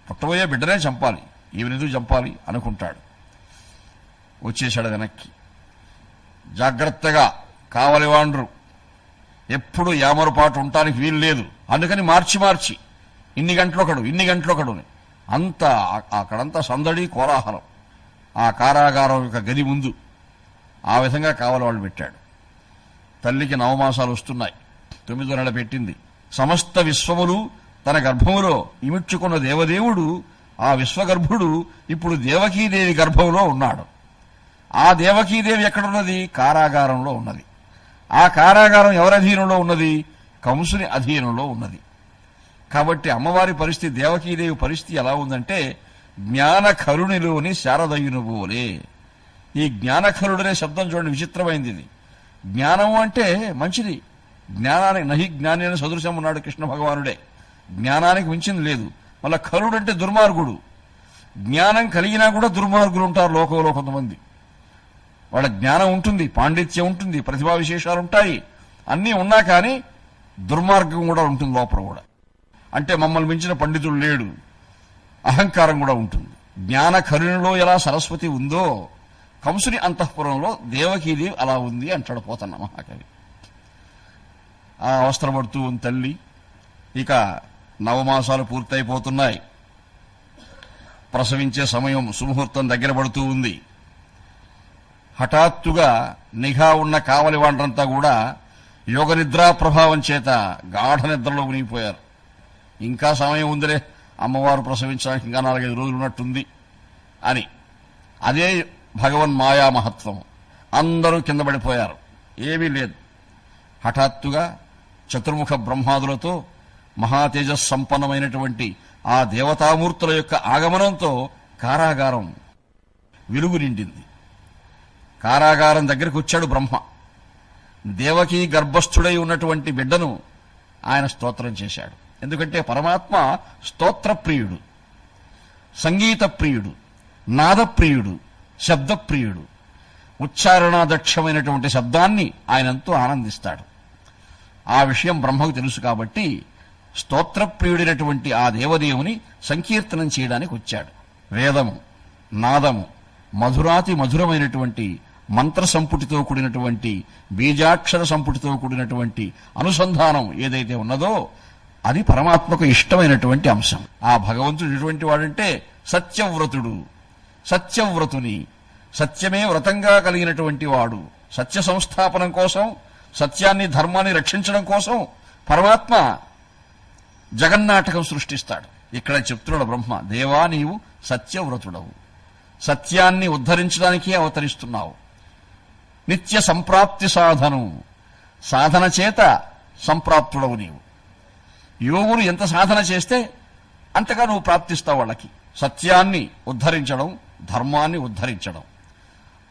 పుట్టబోయే బిడ్డనే చంపాలి, ఈవెనెందుకు చంపాలి అనుకుంటాడు. వచ్చేశాడు వెనక్కి. జాగ్రత్తగా కావలివాండ్రు ఎప్పుడు యామరుపాటు ఉండటానికి వీలు లేదు. అందుకని మార్చి ఇన్ని గంటలొకడు అంతా అక్కడంతా సందడి కోలాహలం. ఆ కారాగారం యొక్క గది ముందు ఆ విధంగా కావలి వాళ్ళు పెట్టాడు. తల్లికి 9 మాసాలు వస్తున్నాయి. 9వ నెల పెట్టింది. సమస్త విశ్వములు తన గర్భములో ఇమిడ్చుకున్న దేవదేవుడు, ఆ విశ్వగర్భుడు ఇప్పుడు దేవకీదేవి గర్భంలో ఉన్నాడు. ఆ దేవకీదేవి ఎక్కడున్నది? కారాగారంలో ఉన్నది. ఆ కారాగారం ఎవరి అధీనంలో ఉన్నది? కంసుని అధీనంలో ఉన్నది. కాబట్టి అమ్మవారి పరిస్థితి, దేవకీదేవి పరిస్థితి ఎలా ఉందంటే జ్ఞానకరుణిలోని శారదయ్యును పోలే. ఈ జ్ఞానకరుడనే శబ్దం చూడండి, విచిత్రమైంది ఇది. జ్ఞానం అంటే మంచిది. జ్ఞానానికి నహి జ్ఞాని అని సదృశం ఉన్నాడు కృష్ణ భగవానుడే. జ్ఞానానికి మించింది లేదు. మళ్ళా కరుడు అంటే దుర్మార్గుడు. జ్ఞానం కలిగినా కూడా దుర్మార్గులు ఉంటారు లోకంలో కొంతమంది. వాళ్ళ జ్ఞానం ఉంటుంది, పాండిత్యం ఉంటుంది, ప్రతిభా విశేషాలు ఉంటాయి, అన్నీ ఉన్నా కానీ దుర్మార్గం కూడా ఉంటుంది లోపల కూడా. అంటే మమ్మల్ని మించిన పండితుడు లేడు, అహంకారం కూడా ఉంటుంది. జ్ఞాన కరుణలో ఎలా సరస్వతి ఉందో కంసుని అంతఃపురంలో దేవకీదేవి అలా ఉంది అంటాడు పోతన్న మహాకవి. ఆ అవసరపడుతూ ఉంది తల్లి. ఇక 9 మాసాలు పూర్తయిపోతున్నాయి. ప్రసవించే సమయం సుముహూర్తం దగ్గర పడుతూ ఉంది. హఠాత్తుగా నిఘా ఉన్న కావలి వాళ్ళంతా కూడా యోగ నిద్రా ప్రభావం చేత గాఢ నిద్రలో మునిగిపోయారు. ఇంకా సమయం ఉందిలే, అమ్మవారు ప్రసవించడానికి ఇంకా 4-5 రోజులు ఉన్నట్టుంది అని. అదే భగవన్ మాయా మహత్వం. అందరూ కింద పడిపోయారు, ఏమీ లేదు. హఠాత్తుగా చతుర్ముఖ బ్రహ్మాదులతో మహాతేజస్ సంపన్నమైనటువంటి ఆ దేవతామూర్తుల యొక్క ఆగమనంతో కారాగారం వెలుగు నిండింది. కారాగారం దగ్గరికి వచ్చాడు బ్రహ్మ. దేవకీ గర్భస్థుడై ఉన్నటువంటి బిడ్డను ఆయన స్తోత్రం చేశాడు. ఎందుకంటే పరమాత్మ స్తోత్రప్రియుడు, సంగీత ప్రియుడు, నాదప్రియుడు, శబ్దప్రియుడు. ఉచ్చారణాదక్షమైనటువంటి శబ్దాన్ని ఆయన ఎంతో ఆనందిస్తాడు. ఆ విషయం బ్రహ్మకు తెలుసు కాబట్టి స్తోత్రప్రియుడైనటువంటి ఆ దేవదేవుని సంకీర్తనం చేయడానికి వచ్చాడు. వేదము, నాదము, మధురాతి మధురమైనటువంటి మంత్ర సంపుటితో కూడినటువంటి, బీజాక్షర సంపుటితో కూడినటువంటి అనుసంధానం ఏదైతే ఉన్నదో అది పరమాత్మకు ఇష్టమైనటువంటి అంశం. ఆ భగవంతుడు ఎటువంటి వాడంటే సత్యవ్రతుడు. సత్యవ్రతుని, సత్యమే వ్రతంగా కలిగినటువంటి వాడు. సత్య సంస్థాపనం కోసం, సత్యాన్ని ధర్మాన్ని రక్షించడం కోసం పరమాత్మ జగన్నాటకం సృష్టిస్తాడు. ఇక్కడ చెప్తున్నాడు బ్రహ్మ, దేవా నీవు సత్యవ్రతుడవు, సత్యాన్ని ఉద్ధరించడానికే అవతరిస్తున్నావు. నిత్య సంప్రాప్తి సాధనం, సాధన చేత సంప్రాప్తుడవు నీవు. యోగులు ఎంత సాధన చేస్తే అంతగా నువ్వు ప్రాప్తిస్తావు వాళ్ళకి. సత్యాన్ని ఉద్ధరించడం, ధర్మాన్ని ఉద్ధరించడం.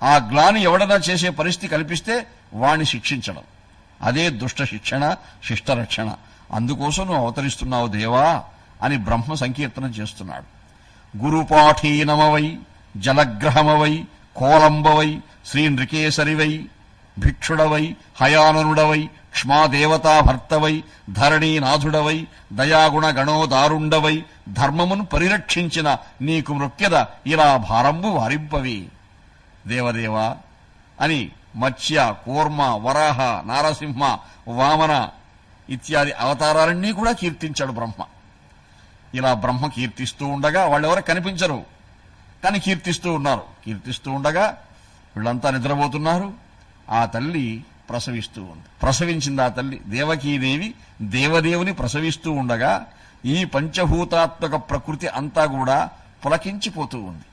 ఆ గ్లాని ఎవడన్నా చేసే పరిస్థితి కల్పిస్తే వాణ్ణి శిక్షించడం. అదే దుష్ట శిక్షణ, శిష్టరక్షణ. అందుకోసం నువ్వు అవతరిస్తున్నావు దేవా అని బ్రహ్మ సంకీర్తనం చేస్తున్నాడు. గురుపాఠీనమవై, జలగ్రహమవై, కోలంబవై, శ్రీ నృకేసరివై, భిక్షుడవై, హయాననుడవై, క్ష్మాదేవతాభర్తవై, ధరణీనాథుడవై, దయాగుణ గణోదారుండవై, ధర్మమును పరిరక్షించిన నీకు మృక్యద ఇలా భారంబు వారింపవి దేవదేవా అని మత్స్య, కూర్మ, వరాహ, నారసింహ, వామన ఇత్యాది అవతారాలన్నీ కూడా కీర్తించాడు బ్రహ్మ. ఇలా బ్రహ్మ కీర్తిస్తూ ఉండగా వాళ్ళెవరు కనిపించరు, కానీ కీర్తిస్తూ ఉన్నారు. కీర్తిస్తూ ఉండగా వీళ్ళంతా నిద్రపోతున్నారు. ఆ తల్లి ప్రసవిస్తూ ఉంది. ప్రసవించింది ఆ తల్లి దేవకీదేవి. దేవదేవుని ప్రసవిస్తూ ఉండగా ఈ పంచభూతాత్మక ప్రకృతి అంతా కూడా పులకించిపోతూ ఉంది.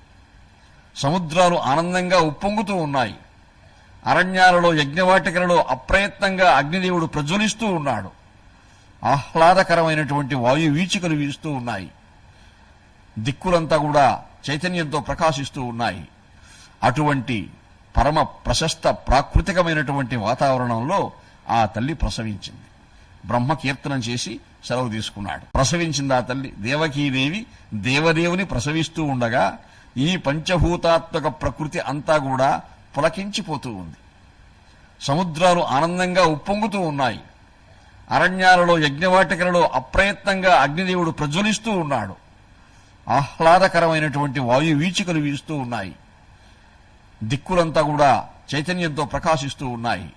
సముద్రాలు ఆనందంగా ఉప్పొంగుతూ ఉన్నాయి. అరణ్యాలలో, యజ్ఞవాటికలలో అప్రయత్నంగా అగ్నిదేవుడు ప్రజ్వలిస్తూ ఉన్నాడు. ఆహ్లాదకరమైనటువంటి వాయు వీచికలు వీస్తూ ఉన్నాయి. దిక్కులంతా కూడా చైతన్యంతో ప్రకాశిస్తూ ఉన్నాయి. అటువంటి పరమ ప్రశస్త ప్రాకృతికమైనటువంటి వాతావరణంలో ఆ తల్లి ప్రసవించింది. బ్రహ్మ కీర్తనం చేసి సెలవు తీసుకున్నాడు. ప్రసవించింది ఆ తల్లి దేవకీదేవి. దేవదేవుని ప్రసవిస్తూ ఉండగా ఈ పంచభూతాత్మక ప్రకృతి అంతా కూడా పులకించిపోతూ ఉంది. సముద్రాలు ఆనందంగా ఉప్పొంగుతూ ఉన్నాయి. అరణ్యాలలో, యజ్ఞవాటికలలో అప్రయత్నంగా అగ్నిదేవుడు ప్రజ్వలిస్తూ ఉన్నాడు. ఆహ్లాదకరమైనటువంటి వాయు వీచికలు వీస్తూ ఉన్నాయి. దిక్కులంతా కూడా చైతన్యంతో ప్రకాశిస్తూ ఉన్నాయి.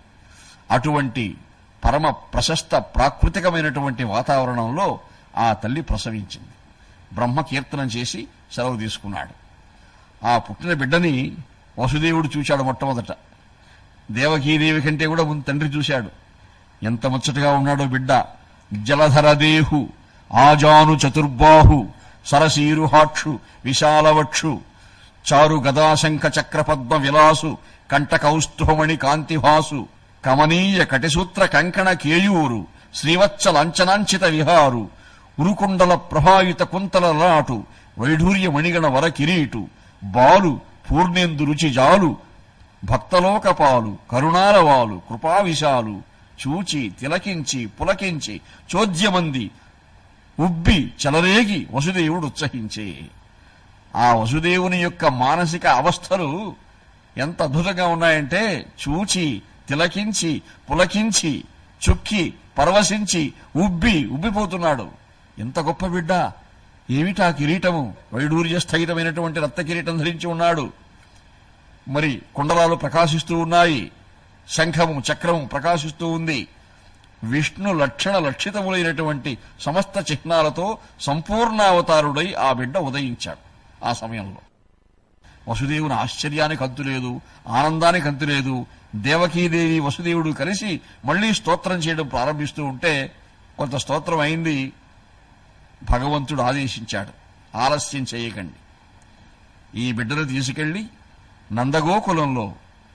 అటువంటి పరమ ప్రశస్త ప్రాకృతికమైనటువంటి వాతావరణంలో ఆ తల్లి ప్రసవించింది. బ్రహ్మ కీర్తనం చేసి సెలవు తీసుకున్నాడు. ఆ పుట్టిన బిడ్డని వసుదేవుడు చూశాడు మొట్టమొదట. దేవకీదేవి కంటే కూడా ముందు తండ్రి చూశాడు. ఎంత ముచ్చటగా ఉన్నాడో బిడ్డ. జలధరదేహు, ఆజాను చతుర్బాహు, సరసీరుహాక్షు, విశాలవక్షు, చారు గదాశంఖ చక్రపద్మ విలాసు, కంఠకౌస్తుభమణి కాంతిభాసు, కమనీయ కటిసూత్ర కంకణ కేయూరు, శ్రీవత్స లాంఛనాంచిత విహారు, ఉరుకుండల ప్రభావిత కుంతల లాటు, వైఢూర్య మణిగణ వర కిరీటు, బాలు పూర్ణేందు రుచి జాలు, భక్తలోకపాలు, కరుణారవాలు, కృపావిశాలు, చూచి తిలకించి పులకించి చోద్యమంది ఉబ్బి చెలరేగి వసుదేవుడు ఉత్సహించే. ఆ వసుదేవుని యొక్క మానసిక అవస్థలు ఎంత అద్భుతంగా ఉన్నాయంటే చూచి తిలకించి పులకించి చుక్కి పరవశించి ఉబ్బిపోతున్నాడు. ఎంత గొప్ప బిడ్డ! ఏమిటా కిరీటము? వైడూర్య స్థగితమైనటువంటి రత్న కిరీటం ధరించి ఉన్నాడు. మరి కుండలాలు ప్రకాశిస్తూ ఉన్నాయి. శంఖము చక్రము ప్రకాశిస్తూ ఉంది. విష్ణు లక్షణ లక్షితములైనటువంటి సమస్త చిహ్నాలతో సంపూర్ణావతారుడై ఆ బిడ్డ ఉదయించాడు. ఆ సమయంలో వసుదేవుని ఆశ్చర్యానికి అంతులేదు, ఆనందానికి అంతులేదు. దేవకీదేవి వసుదేవుడు కలిసి మళ్లీ స్తోత్రం చేయడం ప్రారంభిస్తూ ఉంటే కొంత స్తోత్రం అయింది. భగవంతుడు ఆదేశించాడు, ఆలస్యం చేయకండి, ఈ బిడ్డను తీసుకెళ్లి నందగోకులంలో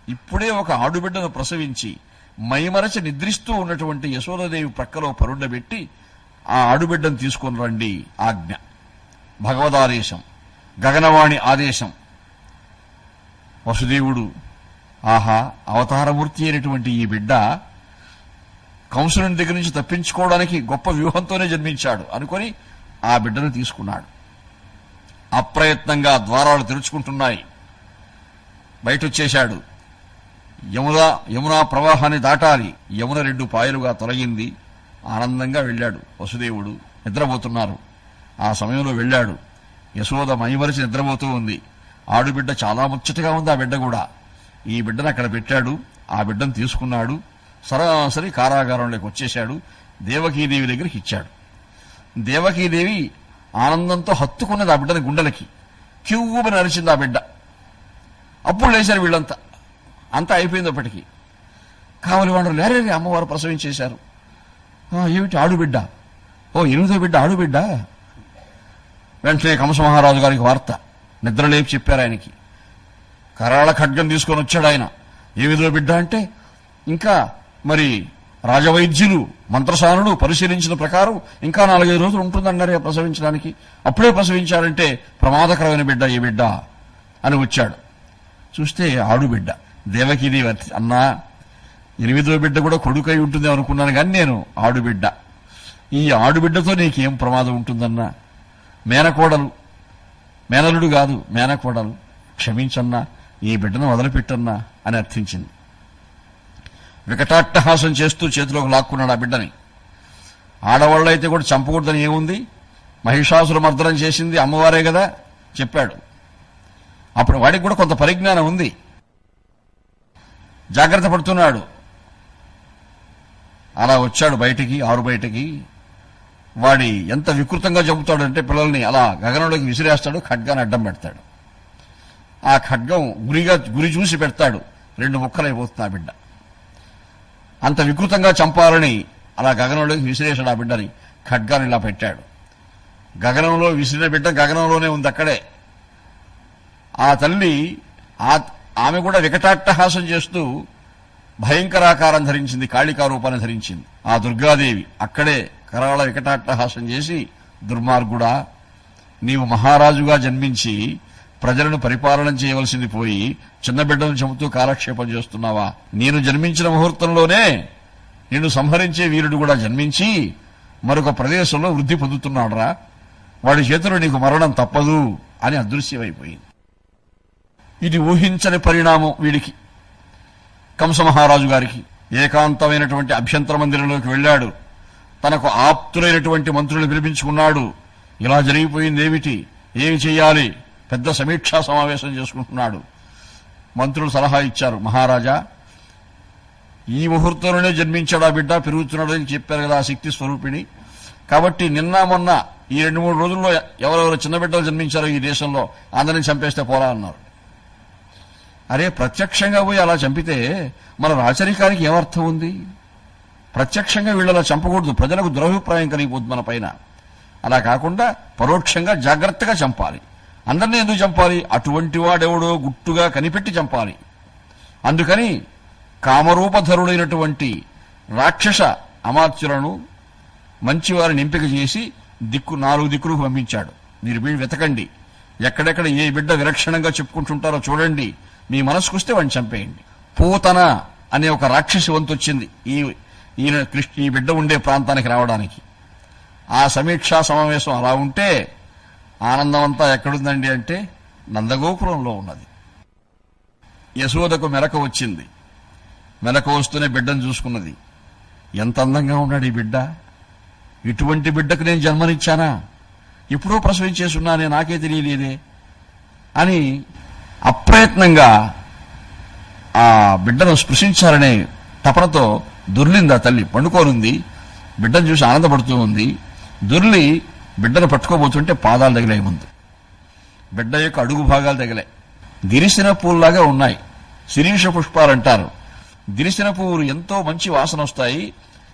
ఇప్పుడే ఒక ఆడుబిడ్డను ప్రసవించి మైమరచి నిద్రిస్తూ ఉన్నటువంటి యశోదాదేవి ప్రక్కలో పరుండబెట్టి ఆ ఆడుబిడ్డను తీసుకొని రండి ఆజ్ఞ. భగవదాదేశం, గగనవాణి ఆదేశం. వసుదేవుడు ఆహా, అవతారమూర్తి అయినటువంటి ఈ బిడ్డ కంసుని దగ్గర నుంచి తప్పించుకోవడానికి గొప్ప వ్యూహంతోనే జన్మించాడు అనుకొని ఆ బిడ్డను తీసుకున్నాడు. అప్రయత్నంగా ద్వారాలు తెరుచుకుంటున్నాయి. బయటొచ్చేశాడు. యమునా ప్రవాహాన్ని దాటాలి. యమున 2 పాయలుగా తొలగింది. ఆనందంగా వెళ్ళాడు వసుదేవుడు. నిద్రపోతున్నారు. ఆ సమయంలో వెళ్ళాడు. యశోద మైమరిచి నిద్రపోతూ ఉంది. ఆడుబిడ్డ చాలా ముచ్చటగా ఉంది. ఆ బిడ్డ కూడా. ఈ బిడ్డను అక్కడ పెట్టాడు. ఆ బిడ్డను తీసుకున్నాడు. సరాసరి కారాగారంలోకి వచ్చేశాడు. దేవకీదేవి దగ్గరికి ఇచ్చాడు. దేవకీదేవి ఆనందంతో హత్తుకున్నది ఆ బిడ్డని గుండెలకి. క్యూబని అరిచింది ఆ బిడ్డ. అప్పుడు లేచారు వీళ్ళంతా. అంతా అయిపోయింది. అప్పటికి కావలి వాళ్ళు లేరే, అమ్మవారు ప్రసవించేశారు. ఏమిటి ఆడుబిడ్డ? ఓ 8వ బిడ్డ ఆడుబిడ్డ. వెంటనే కంస మహారాజు గారికి వార్త. నిద్రలేపి చెప్పారు ఆయనకి. కరాళ ఖడ్గం తీసుకొని వచ్చాడు ఆయన. ఏమిదో బిడ్డ అంటే ఇంకా మరి రాజవైద్యులు మంత్రసానులు పరిశీలించిన ప్రకారం ఇంకా 4-5 రోజులు ఉంటుందన్నారే ప్రసవించడానికి. అప్పుడే ప్రసవించారంటే ప్రమాదకరమైన బిడ్డ ఈ బిడ్డ అని వచ్చాడు. చూస్తే ఆడుబిడ్డ. దేవకీదేవి అన్నా 8వ బిడ్డ కూడా కొడుకై ఉంటుంది అనుకున్నాను, కానీ నేను ఆడుబిడ్డ. ఈ ఆడుబిడ్డతో నీకేం ప్రమాదం ఉంటుందన్నా? మేనకోడలు, మేనలుడు కాదు మేనకోడలు, క్షమించన్నా, ఈ బిడ్డను వదిలిపెట్టన్నా అని అర్థించింది. వికటాట్టహాసం చేస్తూ చేతిలోకి లాక్కున్నాడు ఆ బిడ్డని. ఆడవాళ్ళైతే కూడా చంపకూడదని ఏముంది? మహిషాసుర మర్దనం చేసింది అమ్మవారే కదా చెప్పాడు. అప్పుడు వాడికి కూడా కొంత పరిజ్ఞానం ఉంది, జాగ్రత్త పడుతున్నాడు. అలా వచ్చాడు బయటికి, ఆరు బయటికి. వాడి ఎంత వికృతంగా చెబుతాడంటే పిల్లల్ని అలా గగనంలోకి విసిరేస్తాడు, ఖడ్గాన్ని అడ్డం పెడతాడు. ఆ ఖడ్గం గురి చూసి పెడతాడు, 2 ముక్కలైపోతుంది ఆ బిడ్డ. అంత వికృతంగా చంపాలని అలా గగనంలోకి విసిరేశాడు ఆ బిడ్డని. ఖడ్గాన్ని ఇలా పెట్టాడు. గగనంలో విసిరిన బిడ్డ గగనంలోనే ఉంది అక్కడే. ఆ తల్లి ఆమె కూడా వికటాట్టహాసం చేస్తూ భయంకరాకారం ధరించింది, కాళికా రూపాన్ని ధరించింది. ఆ దుర్గాదేవి అక్కడే కరాళ వికటాట్టహాసం చేసి, దుర్మార్గుడా, నీవు మహారాజుగా జన్మించి ప్రజలను పరిపాలన చేయవలసింది పోయి చిన్న బిడ్డను చెబుతూ కాలక్షేపం చేస్తున్నావా? నేను జన్మించిన ముహూర్తంలోనే నిన్ను సంహరించే వీరుడు కూడా జన్మించి మరొక ప్రదేశంలో వృద్ధి పొందుతున్నాడురా, వాడి చేతిలో నీకు మరణం తప్పదు అని అదృశ్యమైపోయింది. ఇది ఊహించని పరిణామం వీడికి. కంసమహారాజు గారికి ఏకాంతమైనటువంటి అభ్యంతర మందిరంలోకి వెళ్ళాడు. తనకు ఆప్తులైనటువంటి మంత్రులను పిలిపించుకున్నాడు. ఇలా జరిగిపోయిందేమిటి, ఏమి చెయ్యాలి? పెద్ద సమీక్షా సమావేశం చేసుకుంటున్నాడు. మంత్రులు సలహా ఇచ్చారు, మహారాజా, ఈ ముహూర్తంలోనే జన్మించాడు ఆ బిడ్డ, పెరుగుతున్నాడని చెప్పారు కదా ఆ శక్తి స్వరూపిణి. కాబట్టి నిన్న మొన్న ఈ 2-3 రోజుల్లో ఎవరెవరు చిన్న బిడ్డలు జన్మించారో ఈ దేశంలో అందరిని చంపేస్తే పోరా అన్నారు. అరే, ప్రత్యక్షంగా పోయి అలా చంపితే మన రాచరికానికి ఏమర్థం ఉంది? ప్రత్యక్షంగా వీళ్ళలా చంపకూడదు, ప్రజలకు దురభిప్రాయం కలిగిపోతుంది మన పైన. అలా కాకుండా పరోక్షంగా జాగ్రత్తగా చంపాలి. అందరినీ ఎందుకు చంపాలి? అటువంటి వాడెవడో గుట్టుగా కనిపెట్టి చంపాలి. అందుకని కామరూపధరుడైనటువంటి రాక్షస అమాత్యులను మంచివారిని ఎంపిక చేసి 4 దిక్కులకు పంపించాడు. మీరు వీళ్ళు వెతకండి, ఎక్కడెక్కడ ఏ బిడ్డ విలక్షణంగా చెప్పుకుంటుంటారో చూడండి, మీ మనసుకొస్తే వాడిని చంపేయండి. పూతన అనే ఒక రాక్షసి వంతు వచ్చింది ఈ బిడ్డ ఉండే ప్రాంతానికి రావడానికి. ఆ సమీక్షా సమావేశం అలా ఉంటే ఆనందం అంతా ఎక్కడుందండి అంటే నందగోపురంలో ఉన్నది. యశోదకు మెలక వచ్చింది. మెలక వస్తూనే బిడ్డను చూసుకున్నది. ఎంత అందంగా ఉన్నాడు ఈ బిడ్డ, ఇటువంటి బిడ్డకు నేను జన్మనిచ్చానా? ఎప్పుడో ప్రసవించేసున్నానే, నాకే తెలియలేదే అని అప్రయత్నంగా ఆ బిడ్డను స్పృశించాలనే తపనతో దొర్లింది ఆ తల్లి. పండుకోనుంది, బిడ్డను చూసి ఆనందపడుతూ ఉంది. దొర్లి బిడ్డను పట్టుకోబోతుంటే పాదాలు తగిలాయి. ముందు బిడ్డ యొక్క అడుగు భాగాలు తగిలాయి. దిరిసిన పూల్లాగా ఉన్నాయి, శిరీష పుష్పాలంటారు. దిరిసిన పువ్వులు ఎంతో మంచి వాసన వస్తాయి,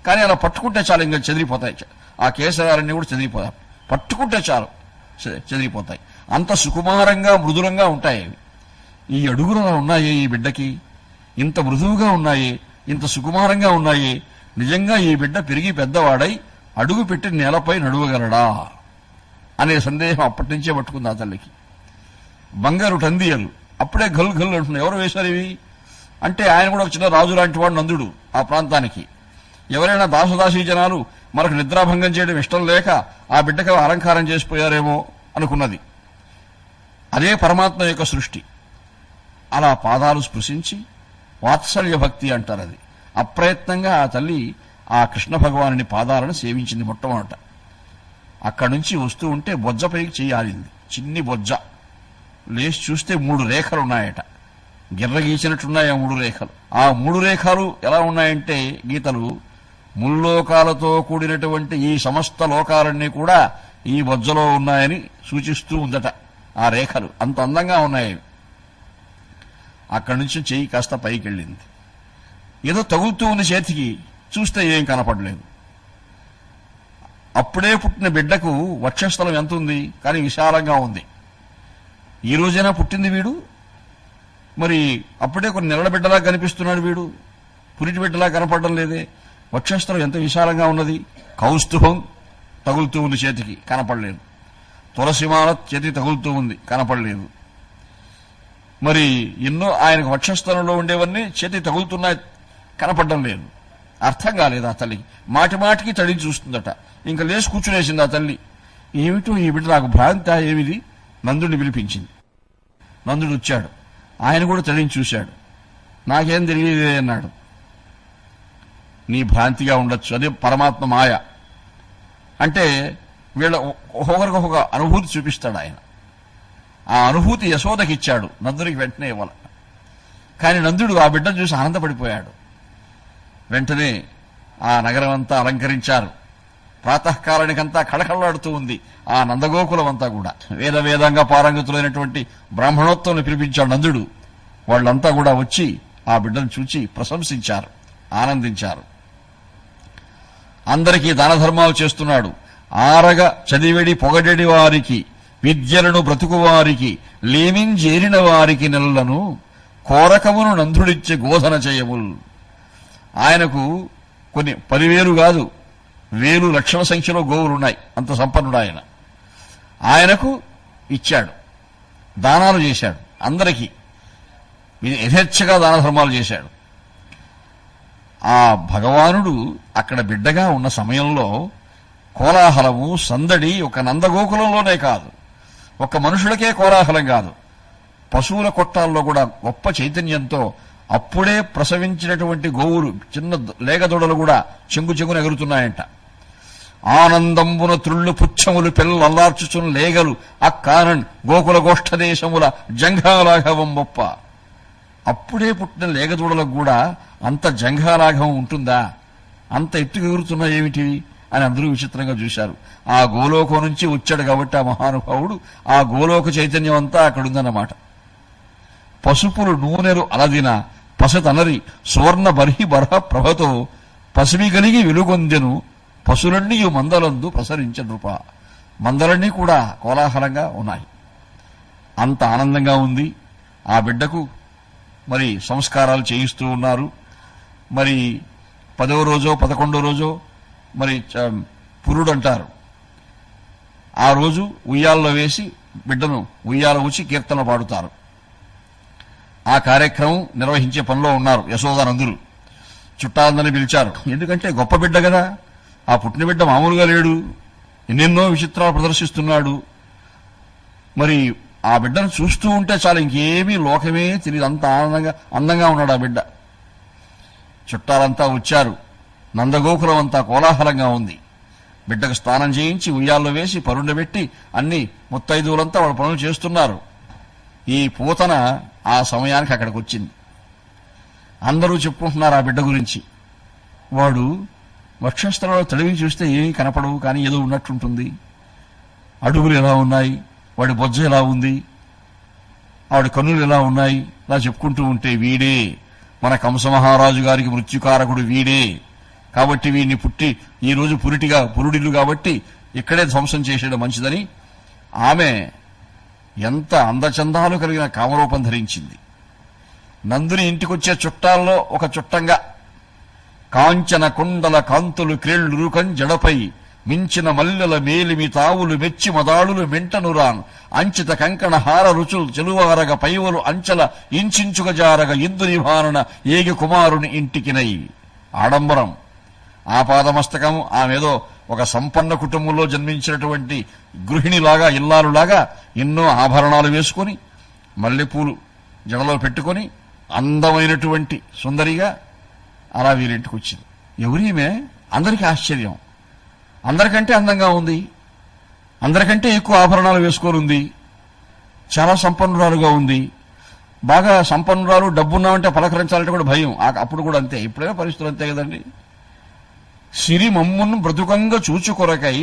కానీ అలా పట్టుకుంటే చాలు ఇంకా చెదిరిపోతాయి. ఆ కేసరాలన్నీ కూడా చెదిరిపోతాయి, పట్టుకుంటే చాలు చెదిరిపోతాయి. అంత సుకుమారంగా మృదులంగా ఉంటాయి. ఈ అడుగులో ఉన్నాయే ఈ బిడ్డకి, ఇంత మృదువుగా ఉన్నాయే, ఇంత సుకుమారంగా ఉన్నాయే, నిజంగా ఈ బిడ్డ పెరిగి పెద్దవాడై అడుగు పెట్టి నేలపై నడువగలడా అనే సందేహం అప్పటి నుంచే పట్టుకుంది ఆ తల్లికి. బంగారు టందియలు అప్పుడే గల్ గల్ అంటున్నాయి. ఎవరు వేశారు ఇవి అంటే ఆయన కూడా ఒక చిన్న రాజు లాంటి వాడు నందుడు ఆ ప్రాంతానికి. ఎవరైనా దాసదాసీ జనాలు మనకు నిద్రాభంగం చేయడం ఇష్టం లేక ఆ బిడ్డకు అలంకారం చేసిపోయారేమో అనుకున్నది. అదే పరమాత్మ యొక్క సృష్టి. అలా పాదాలు స్పృశించి వాత్సల్య భక్తి అంటారు అది. అప్రయత్నంగా ఆ తల్లి ఆ కృష్ణ భగవానుని పాదాలను సేవించింది మొట్టమొదట. అక్కడి నుంచి వస్తూ ఉంటే బొజ్జపైకి చెయ్యాలింది, చిన్ని బొజ్జ. లేచి చూస్తే 3 రేఖలు ఉన్నాయట, గిర్ర గీచినట్టున్నాయి ఆ 3 రేఖలు. ఆ 3 రేఖలు ఎలా ఉన్నాయంటే గీతలు ముల్లోకాలతో కూడినటువంటి ఈ సమస్త లోకాలన్నీ కూడా ఈ బొజ్జలో ఉన్నాయని సూచిస్తూ ఉందట ఆ రేఖలు. అంత అందంగా ఉన్నాయి. అక్కడి నుంచి చెయ్యి కాస్త పైకి వెళ్ళింది. ఏదో తగులుతూ ఉంది చేతికి, చూస్తే ఏం కనపడలేదు. అప్పుడే పుట్టిన బిడ్డకు వక్షస్థలం ఎంత ఉంది, కానీ విశాలంగా ఉంది. ఈ రోజైనా పుట్టింది వీడు, మరి అప్పుడే కొన్ని నెలల బిడ్డలా కనిపిస్తున్నాడు వీడు, పురిటి బిడ్డలా కనపడడం లేదే. వక్షస్థలం ఎంత విశాలంగా ఉన్నది, కౌస్తుభం తగులుతూ ఉంది చేతికి, కనపడలేదు. తులసిమాల చేతికి తగులుతూ ఉంది, కనపడలేదు. మరి ఎన్నో ఆయనకు వక్షస్థలంలో ఉండేవన్నీ చేతికి తగులుతున్నాయి, కనపడడం లేదు. అర్థం కాలేదు ఆ తల్లికి. మాటి మాటికి తల్లిని చూస్తుందట. ఇంకా లేచి కూర్చునేసింది ఆ తల్లి. ఏమిటో ఈ బిడ్డ, నాకు భ్రాంత ఏమిది? నందుడిని పిలిపించింది. నందుడు వచ్చాడు. ఆయన కూడా తల్లిని చూశాడు. నాకేం తెలియదే అన్నాడు. నీ భ్రాంతిగా ఉండొచ్చు, అదే పరమాత్మ మాయ అంటే. వీళ్ళ ఒకరికొక అనుభూతి చూపిస్తాడు ఆయన. ఆ అనుభూతి యశోదకి ఇచ్చాడు, నందుడికి వెంటనే ఇవ్వాలి. కానీ నందుడు ఆ బిడ్డను చూసి ఆనందపడిపోయాడు. వెంటనే ఆ నగరం అంతా అలంకరించారు. ప్రాతకాలానికంతా కళకళలాడుతూ ఉంది ఆ నందగోకులం అంతా కూడా. వేదంగా పారంగతులైనటువంటి బ్రాహ్మణోత్తములు పిలిపించాడు నందుడు. వాళ్ళంతా కూడా వచ్చి ఆ బిడ్డను చూచి ప్రశంసించారు, ఆనందించారు. అందరికీ దాన ధర్మాలు చేస్తున్నాడు. ఆరగ చదివెడి పొగడెడి వారికి, విద్యలను బ్రతుకు వారికి, లేమింజేరిన వారికి నెల్లను కోరకమును నందుడిచ్చే గోధన చేయముల్. ఆయనకు కొన్ని 10,000 కాదు, 1,000 లక్షల సంఖ్యలో గోవులున్నాయి. అంత సంపన్నుడు ఆయన. ఆయనకు ఇచ్చాడు, దానాలు చేశాడు. అందరికీ యథేచ్ఛగా దాన ధర్మాలు చేశాడు. ఆ భగవానుడు అక్కడ బిడ్డగా ఉన్న సమయంలో కోలాహలము, సందడి ఒక నందగోకులంలోనే కాదు, ఒక్క మనుషులకే కోలాహలం కాదు, పశువుల కొట్టాల్లో కూడా గొప్ప చైతన్యంతో అప్పుడే ప్రసవించినటువంటి గోవులు, చిన్న లేగదొడలు కూడా చెంగున ఎగురుతున్నాయంట. ఆనందంబున త్రుళ్ళు పుచ్చములు పిల్లల్లార్చుచున్న లేగలు అక్కానన్ గోకుల గోష్ఠదేశముల జంఘాలాఘవం గొప్ప. అప్పుడే పుట్టిన లేగదూడలకు కూడా అంత జంఘాలాఘవం ఉంటుందా? అంత ఎత్తుకు ఎగురుతున్నా ఏమిటివి అని అందరూ విచిత్రంగా చూశారు. ఆ గోలోకం నుంచి వచ్చాడు కాబట్టి ఆ మహానుభావుడు, ఆ గోలోక చైతన్యం అంతా అక్కడుందన్నమాట. పసుపులు నూనెలు అలదిన పసతనరి సువర్ణ బర్హి బర్హ ప్రభతో పసిమి కలిగి వెలుగొందెను పశులన్నీ మందలందు ప్రసరించే నృప. మందలన్నీ కూడా కోలాహలంగా ఉన్నాయి. అంత ఆనందంగా ఉంది. ఆ బిడ్డకు మరి సంస్కారాలు చేయిస్తూ ఉన్నారు. మరి 10వ రోజో 11వ రోజో మరి పురుడు అంటారు. ఆ రోజు ఉయ్యాల్లో వేసి బిడ్డను ఉయ్యాల ఊచి కీర్తన పాడుతారు. ఆ కార్యక్రమం నిర్వహించే పనిలో ఉన్నారు యశోదానందులు. చుట్టాలందరినీ పిలిచారు. ఎందుకంటే గొప్ప బిడ్డ కదా, ఆ పుట్టిన బిడ్డ మామూలుగా లేడు, ఎన్నెన్నో విచిత్రాలు ప్రదర్శిస్తున్నాడు. మరి ఆ బిడ్డను చూస్తూ ఉంటే చాలు, ఇంకేమీ లోకమే తెలియదు, అంత అందంగా ఉన్నాడు ఆ బిడ్డ. చుట్టాలంతా వచ్చారు. నందగోకులం అంతా కోలాహలంగా ఉంది. బిడ్డకు స్నానం చేయించి ఉయ్యాల్లో వేసి పరుండబెట్టి అన్ని ముత్తైదువులంతా వాళ్ళ పనులు చేస్తున్నారు. ఈ పూతన ఆ సమయానికి అక్కడికి వచ్చింది. అందరూ చెప్పుకుంటున్నారు ఆ బిడ్డ గురించి. వాడు వక్షస్థలంలో తడివి చూస్తే ఏమీ కనపడవు, కానీ ఏదో ఉన్నట్టుంటుంది. అడుగులు ఎలా ఉన్నాయి, వాడి బొజ్జ ఎలా ఉంది, ఆవిడ కన్నులు ఎలా ఉన్నాయి, ఇలా చెప్పుకుంటూ ఉంటే వీడే మన కంసమహారాజు గారికి మృత్యుకారకుడు వీడే, కాబట్టి వీడిని పుట్టి ఈ రోజు పురుడిల్లు కాబట్టి ఇక్కడే ధ్వంసం చేసేయడం మంచిదని ఆమె ఎంత అందచందాలు కలిగిన కామరూపం ధరించింది. నందుని ఇంటికొచ్చే చుట్టాల్లో ఒక చుట్టంగా కాంచన కుండల కాంతులు క్రేళ్లురుకం జడపై మించిన మల్లెల మేలిమి తావులు మెచ్చి మదాడులు మెంటనురాన్ అంచిత కంకణ హార రుచులు చెలువారగ పైవలు అంచల ఇంచుక జారగ ఇందుని భారణ ఏగి కుమారుని ఇంటికినై. ఆడంబరం, ఆపాదమస్తకం. ఆమెదో ఒక సంపన్న కుటుంబంలో జన్మించినటువంటి గృహిణిలాగా, ఇల్లాలులాగా ఎన్నో ఆభరణాలు వేసుకుని మల్లెపూలు జడలో పెట్టుకుని అందమైనటువంటి సుందరిగా అలా వీరింటికి వచ్చింది. ఎవరీమే? అందరికీ ఆశ్చర్యం. అందరికంటే అందంగా ఉంది, అందరికంటే ఎక్కువ ఆభరణాలు వేసుకొని ఉంది, చాలా సంపన్నురాలుగా ఉంది. బాగా సంపన్నురాలు, డబ్బున్నామంటే పలకరించాలంటే కూడా భయం. అప్పుడు కూడా అంతే, ఇప్పుడైనా పరిస్థితులు అంతే కదండి. సిరి మమ్మును బ్రతుకంగా చూచుకొరకై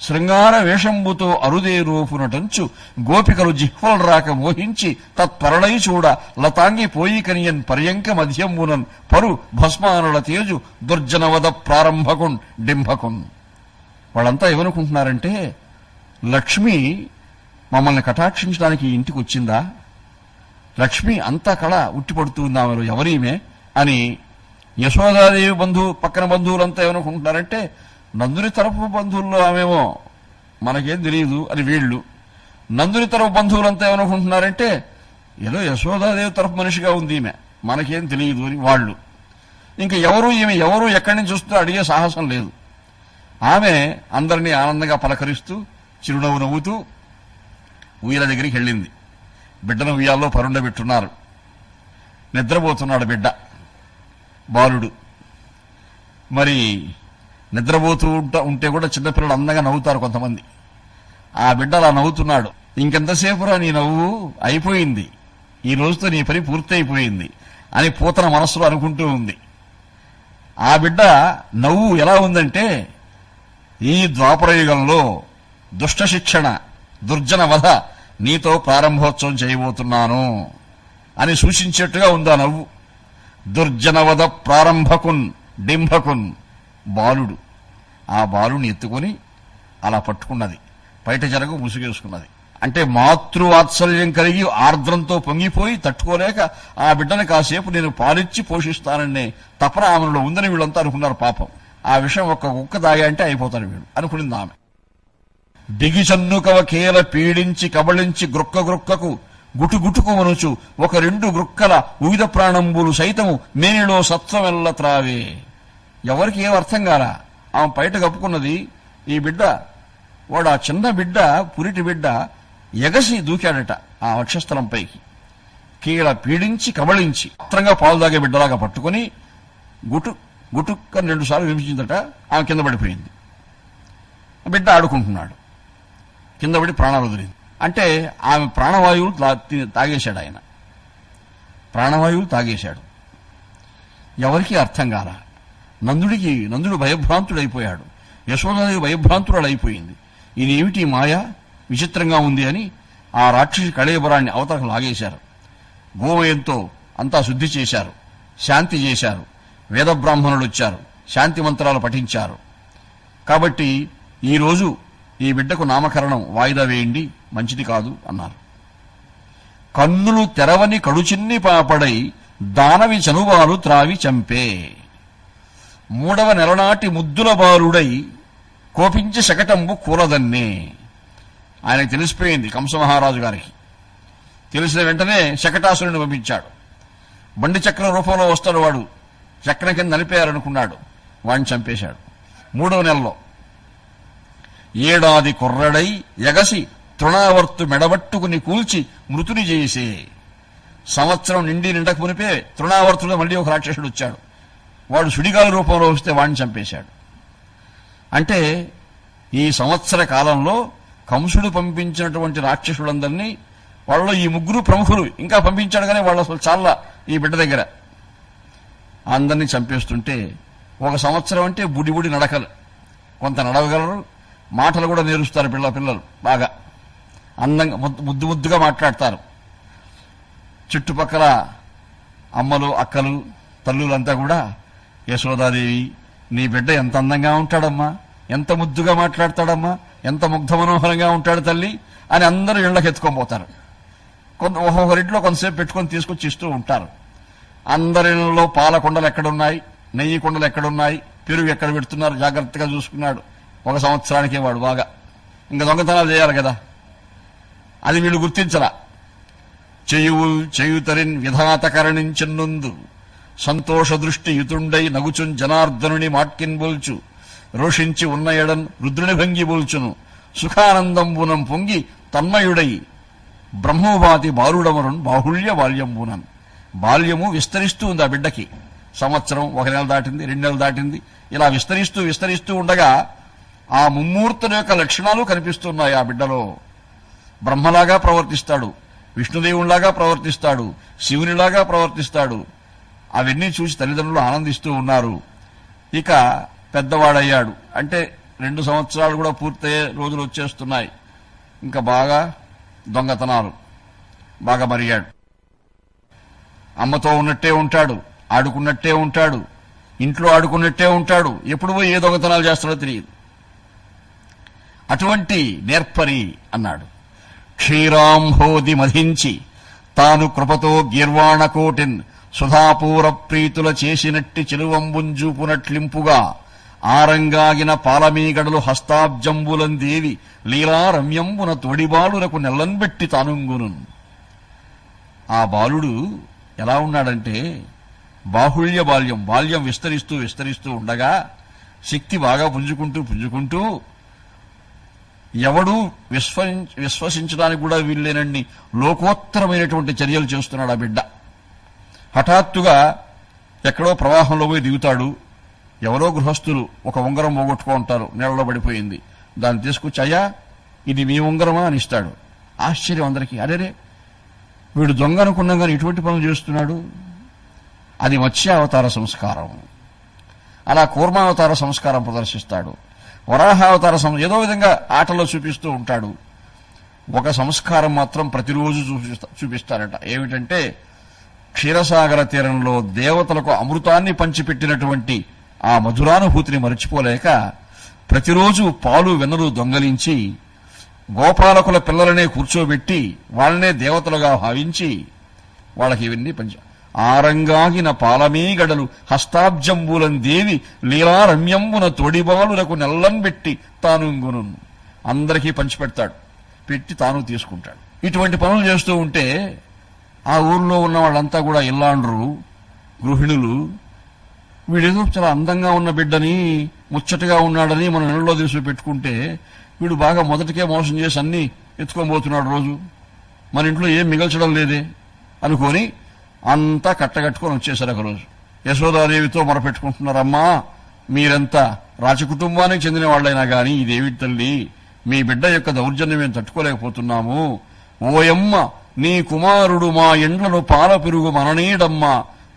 శృంగార వేషంబుతో అరుదేరూపునటంచు గోపికలు జిహ్వలు రాక మోహించి తత్పరళై చూడ లతాంగి పోయి కనియన్ పర్యంక మధ్యమునన్ పరు భస్మానుల తేజు దుర్జనవద ప్రారంభకున్ డింభకున్. వాళ్ళంతా లక్ష్మి అంతా కళ ఉట్టిపడుతుంది ఆమెలో, ఎవరీమే అని యశోదాదేవి పక్కన బంధువులంతా ఏమనుకుంటున్నారంటే నందుని తరపు బంధువుల్లో ఆమెమో మనకేం తెలియదు అని వీళ్ళు, నందుని తరపు బంధువులంతా ఏమనుకుంటున్నారంటే ఏదో యశోదాదేవి తరపు మనిషిగా ఉంది ఈమె, మనకేం తెలియదు అని వాళ్ళు. ఇంకా ఈమె ఎవరు ఎక్కడి నుంచి వస్తుందో అడిగే సాహసం లేదు. ఆమె అందరినీ ఆనందంగా పలకరిస్తూ చిరునవ్వు నవ్వుతూ ఉయ్యాల దగ్గరికి వెళ్ళింది. బిడ్డను ఉయ్యాల్లో పరుండబెట్టున్నారు. నిద్రపోతున్నాడు బిడ్డ, బాలుడు. మరి నిద్రపోతూ ఉంటే కూడా చిన్నపిల్లలు అందంగా నవ్వుతారు కొంతమంది. ఆ బిడ్డ అలా నవ్వుతున్నాడు. ఇంకెంతసేపురా నీ నవ్వు, అయిపోయింది, ఈ రోజుతో నీ పని పూర్తయిపోయింది అని పూతన మనస్సులో అనుకుంటూ ఉంది. ఆ బిడ్డ నవ్వు ఎలా ఉందంటే ఈ ద్వాపరయుగంలో దుష్ట శిక్షణ, దుర్జన వధ నీతో ప్రారంభోత్సవం చేయబోతున్నాను అని సూచించేట్టుగా ఉందా నవ్వు. దుర్జనవధ ప్రారంభకున్ డింభకున్ బాలుడు. ఆ బాలుని ఎత్తుకొని అలా పట్టుకున్నది, బయట జరగ ముసుగేసుకున్నది. అంటే మాతృవాత్సల్యం కలిగి ఆర్ద్రంతో పొంగిపోయి తట్టుకోలేక ఆ బిడ్డని కాసేపు నేను పాలిచ్చి పోషిస్తాననే తపన ఆమెలో ఉందని వీళ్ళంతా అనుకున్నారు. పాపం ఆ విషయం ఒక్క కుక్క దాగా అంటే అయిపోతారు వీళ్ళు అనుకునింది ఆమె. దిగిచన్నుకవ కేల పీడించి కబళించి గ్రుక్కకు గుటుగుటుకు మనుచు ఒక రెండు గ్రుక్కల వివిధ ప్రాణంబులు సైతము మేనిలో సత్వమెల్ల త్రావే. ఎవరికి ఏం అర్థం కాలా. ఆమె బయట కప్పుకున్నది. ఈ బిడ్డ, వాడు ఆ చిన్న బిడ్డ, పురిటి బిడ్డ ఎగసి దూకాడట ఆ వక్షస్థలంపైకి. కీల పీడించి కబళించి మాత్రంగా పాలు తాగే బిడ్డలాగా పట్టుకుని గుటుక్కని 2 సార్లు వినిపించిందట. ఆమె కింద పడిపోయింది. బిడ్డ ఆడుకుంటున్నాడు, కింద పడి ప్రాణాలు వదిలింది. అంటే ఆమె ప్రాణవాయువులు తాగేశాడు. ఆయన ప్రాణవాయువులు తాగేశాడు. ఎవరికీ అర్థం కాల. నందుడు భయభ్రాంతుడైపోయాడు. యశోదాదేవి భయభ్రాంతురాలు అయిపోయింది. ఇదేమిటి మాయ, విచిత్రంగా ఉంది అని ఆ రాక్షసి కళేబరాన్ని అవతలకు లాగేశారు. గోమయంతో అంతా శుద్ధి చేశారు, శాంతి చేశారు. వేద బ్రాహ్మణులు వచ్చారు, శాంతి మంత్రాలు పఠించారు. కాబట్టి ఈరోజు ఈ బిడ్డకు నామకరణం వాయిదా వేయండి, మంచిది కాదు అన్నారు. కన్నులు తెరవని కడుచిన్ని పాపడై దానవి చనువాలు త్రావి చంపే. 3వ నెలనాటి ముద్దుల బాలుడై కోపించి శకటంబు కూలదన్నే. ఆయనకు తెలిసిపోయింది కంసమహారాజు గారికి. తెలిసిన వెంటనే శకటాసురుని పంపించాడు. బండి చక్రం రూపంలో వస్తాడు వాడు, చక్రం కింద నలిపేయాలనుకున్నాడు, వాడిని చంపేశాడు. 3వ నెలలో ఏడాది కుర్రడై ఎగసి తృణావర్తు మెడబట్టుకుని కూల్చి మృతుని చేసే. సంవత్సరం నిండక మునిపే తృణావర్తుడు మళ్ళీ ఒక రాక్షసుడు వచ్చాడు. వాడు సుడిగాల రూపంలో వస్తే వాడిని చంపేశాడు. అంటే ఈ సంవత్సర కాలంలో కంసుడు పంపించినటువంటి రాక్షసులందరినీ, వాళ్ళలో ఈ 3 ప్రముఖులు ఇంకా పంపించాడు, కానీ వాళ్ళు అసలు చాలా ఈ బిడ్డ దగ్గర అందరినీ చంపేస్తుంటే, ఒక సంవత్సరం అంటే బుడి నడకలు, కొంత నడవగలరు, మాటలు కూడా నేరుస్తారు. పిల్లలు బాగా అందంగా ముద్దుగా మాట్లాడతారు. చుట్టుపక్కల అమ్మలు, అక్కలు, తల్లులంతా కూడా యశోదాదేవి, నీ బిడ్డ ఎంత అందంగా ఉంటాడమ్మా, ఎంత ముద్దుగా మాట్లాడతాడమ్మా, ఎంత ముగ్ధ మనోహరంగా ఉంటాడు తల్లి అని అందరూ ఇళ్లకు ఎత్తుకొని ఒక్కొక్కరింట్లో కొంతసేపు పెట్టుకొని తీసుకొచ్చి ఇస్తూ ఉంటారు. అందరిలో పాల కొండలు ఎక్కడున్నాయి, నెయ్యి కొండలు ఎక్కడున్నాయి, పెరుగు ఎక్కడ పెడుతున్నారు జాగ్రత్తగా చూసుకున్నాడు. ఒక సంవత్సరానికే వాడు బాగా ఇంకా దొంగతనాలు చేయాలి కదా, అది వీళ్ళు గుర్తించరా. చేయుతరిన్ విధాతకరణించెన్నుందు సంతోష దృష్టి యుతుండై నగుచున్ జనార్దనుని మాట్కిన్ బోల్చు రోషించి ఉన్న ఎడన్ రుద్రుని భంగి బోల్చును సుఖానందంబునం పొంగి తన్మయుడై బ్రహ్మోపాతి బాలుడమరున్ బాహుళ్య బాల్యంబునన్. బాల్యము విస్తరిస్తూ ఉంది ఆ బిడ్డకి. సంవత్సరం, 1 నెల దాటింది, 2 నెలలు దాటింది. ఇలా విస్తరిస్తూ ఉండగా ఆ ముమ్మూర్తుల యొక్క లక్షణాలు కనిపిస్తున్నాయి ఆ బిడ్డలో. బ్రహ్మలాగా ప్రవర్తిస్తాడు, విష్ణుదేవునిలాగా ప్రవర్తిస్తాడు, శివునిలాగా ప్రవర్తిస్తాడు. అవన్నీ చూసి తల్లిదండ్రులు ఆనందిస్తూ ఉన్నారు. ఇక పెద్దవాడయ్యాడు అంటే 2 సంవత్సరాలు కూడా పూర్తయ్యే రోజులు వచ్చేస్తున్నాయి. ఇంకా బాగా దొంగతనాలు బాగా మరిగాడు. అమ్మతో ఉన్నట్టే ఉంటాడు, ఆడుకున్నట్టే ఉంటాడు, ఇంట్లో ఆడుకున్నట్టే ఉంటాడు. ఎప్పుడు పోయి ఏ దొంగతనాలు చేస్తాడో తెలియదు. అటువంటి నేర్పరి అన్నాడు. క్షీరాంహోది మధించి తాను కృపతో గీర్వాణకోటిన్ సుధాపూర ప్రీతుల చేసినట్టి చెలువంబుంజూపునట్లింపుగా ఆరంగాగిన పాలమీగడలు హస్తాబ్జంబులందేవి లీలా రమ్యంబున తోడిబాలురకు నెల్లంబెట్టి తానుంగును. ఆ బాలుడు ఎలా ఉన్నాడంటే బాహుళ్య బాల్యం విస్తరిస్తూ విస్తరిస్తూ ఉండగా శక్తి బాగా పుంజుకుంటూ ఎవడూ విశ్వసించడానికి కూడా వీల్లేనన్ని లోకోత్తరమైనటువంటి చర్యలు చేస్తున్నాడు ఆ బిడ్డ. హఠాత్తుగా ఎక్కడో ప్రవాహంలో పోయి దిగుతాడు. ఎవరో గృహస్థులు ఒక ఉంగరం పోగొట్టుకో ఉంటారు, నీళ్ళలో పడిపోయింది. దాన్ని తీసుకొచ్చి అయ్యా ఇది మీ ఉంగరమా అని ఇస్తాడు. ఆశ్చర్యం అందరికీ. అరేరే వీడు దొంగ అనుకున్నాం కానీ ఇటువంటి పనులు చేస్తున్నాడు. అది మత్స్యావతార సంస్కారం. అలా కూర్మావతార సంస్కారం ప్రదర్శిస్తాడు. వరాహావతార ఏదో విధంగా ఆటలో చూపిస్తూ ఉంటాడు. ఒక సంస్కారం మాత్రం ప్రతిరోజు చూపిస్తారట. ఏమిటంటే క్షీరసాగర తీరంలో దేవతలకు అమృతాన్ని పంచిపెట్టినటువంటి ఆ మధురానుభూతిని మరచిపోలేక ప్రతిరోజు పాలు వెన్నలు దొంగలించి గోపాలకుల పిల్లలనే కూర్చోబెట్టి వాళ్ళనే దేవతలుగా భావించి వాళ్ళకి ఇవన్నీ ఆరంగాగిన పాలమీగడలు హస్తాబ్జంబులందేవి లీలారమ్యంబున తోడిబాలులకు నెల్లంబెట్టి తానుంగును. అందరికీ పంచిపెడతాడు, పెట్టి తాను తీసుకుంటాడు. ఇటువంటి పనులు చేస్తూ ఉంటే ఆ ఊర్లో ఉన్న వాళ్ళంతా కూడా ఇల్లాండ్రు, గృహిణులు వీడేదో చాలా అందంగా ఉన్న బిడ్డని ముచ్చటగా ఉన్నాడని మన నెలలో తీసి పెట్టుకుంటే వీడు బాగా మొదటికే మోసం చేసి అన్ని ఎత్తుకోబోతున్నాడు రోజు, మన ఇంట్లో ఏం మిగల్చడం లేదే అనుకొని అంతా కట్టగట్టుకొని వచ్చేశారు. ఒకరోజు యశోదాదేవితో మొరపెట్టుకుంటున్నారమ్మా, మీరంతా రాజకుటుంబానికి చెందిన వాళ్ళైనా గాని ఇదేవి తల్లి, మీ బిడ్డ యొక్క దౌర్జన్యం మేము తట్టుకోలేకపోతున్నాము. ఓయమ్మ నీ కుమారుడు మా ఎండ్లను పాల పెరుగు మననీడమ్మా,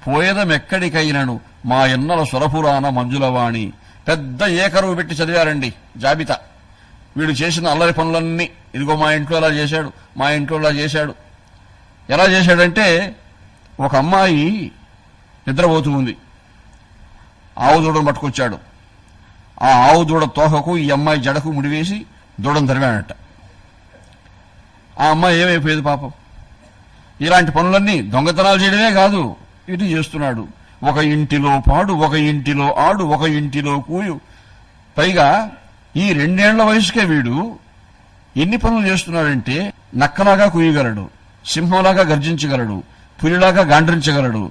పోయేదమెక్కడికైనను మా ఎన్నల స్వరపురాన మంజులవాణి. పెద్ద ఏకరువు పెట్టి చదివారండి జాబితా. వీడు చేసిన అల్లరి పనులన్నీ, ఇదిగో మా ఇంట్లో అలా చేశాడు, మా ఇంట్లో అలా చేశాడు. ఎలా చేశాడంటే ఒక అమ్మాయి నిద్రపోతూ ఉంది, ఆవు దూడను పట్టుకొచ్చాడు. ఆ ఆవు దూడ తోకకు ఈ అమ్మాయి జడకు ముడివేసి దూడను తరివాడట. ఆ అమ్మాయి ఏమైపోయేది పాపం. ఇలాంటి పనులన్నీ దొంగతనాలు చేయడమే కాదు, ఇటు చేస్తున్నాడు. ఒక ఇంటిలో పాడు, ఒక ఇంటిలో ఆడు, ఒక ఇంటిలో కూయు. పైగా ఈ 2 ఏళ్ల వయసుకే వీడు ఎన్ని పనులు చేస్తున్నాడంటే నక్కలాగా కూయగలడు, సింహంలాగా గర్జించగలడు, పులిలాగా గాండ్రించగలడు.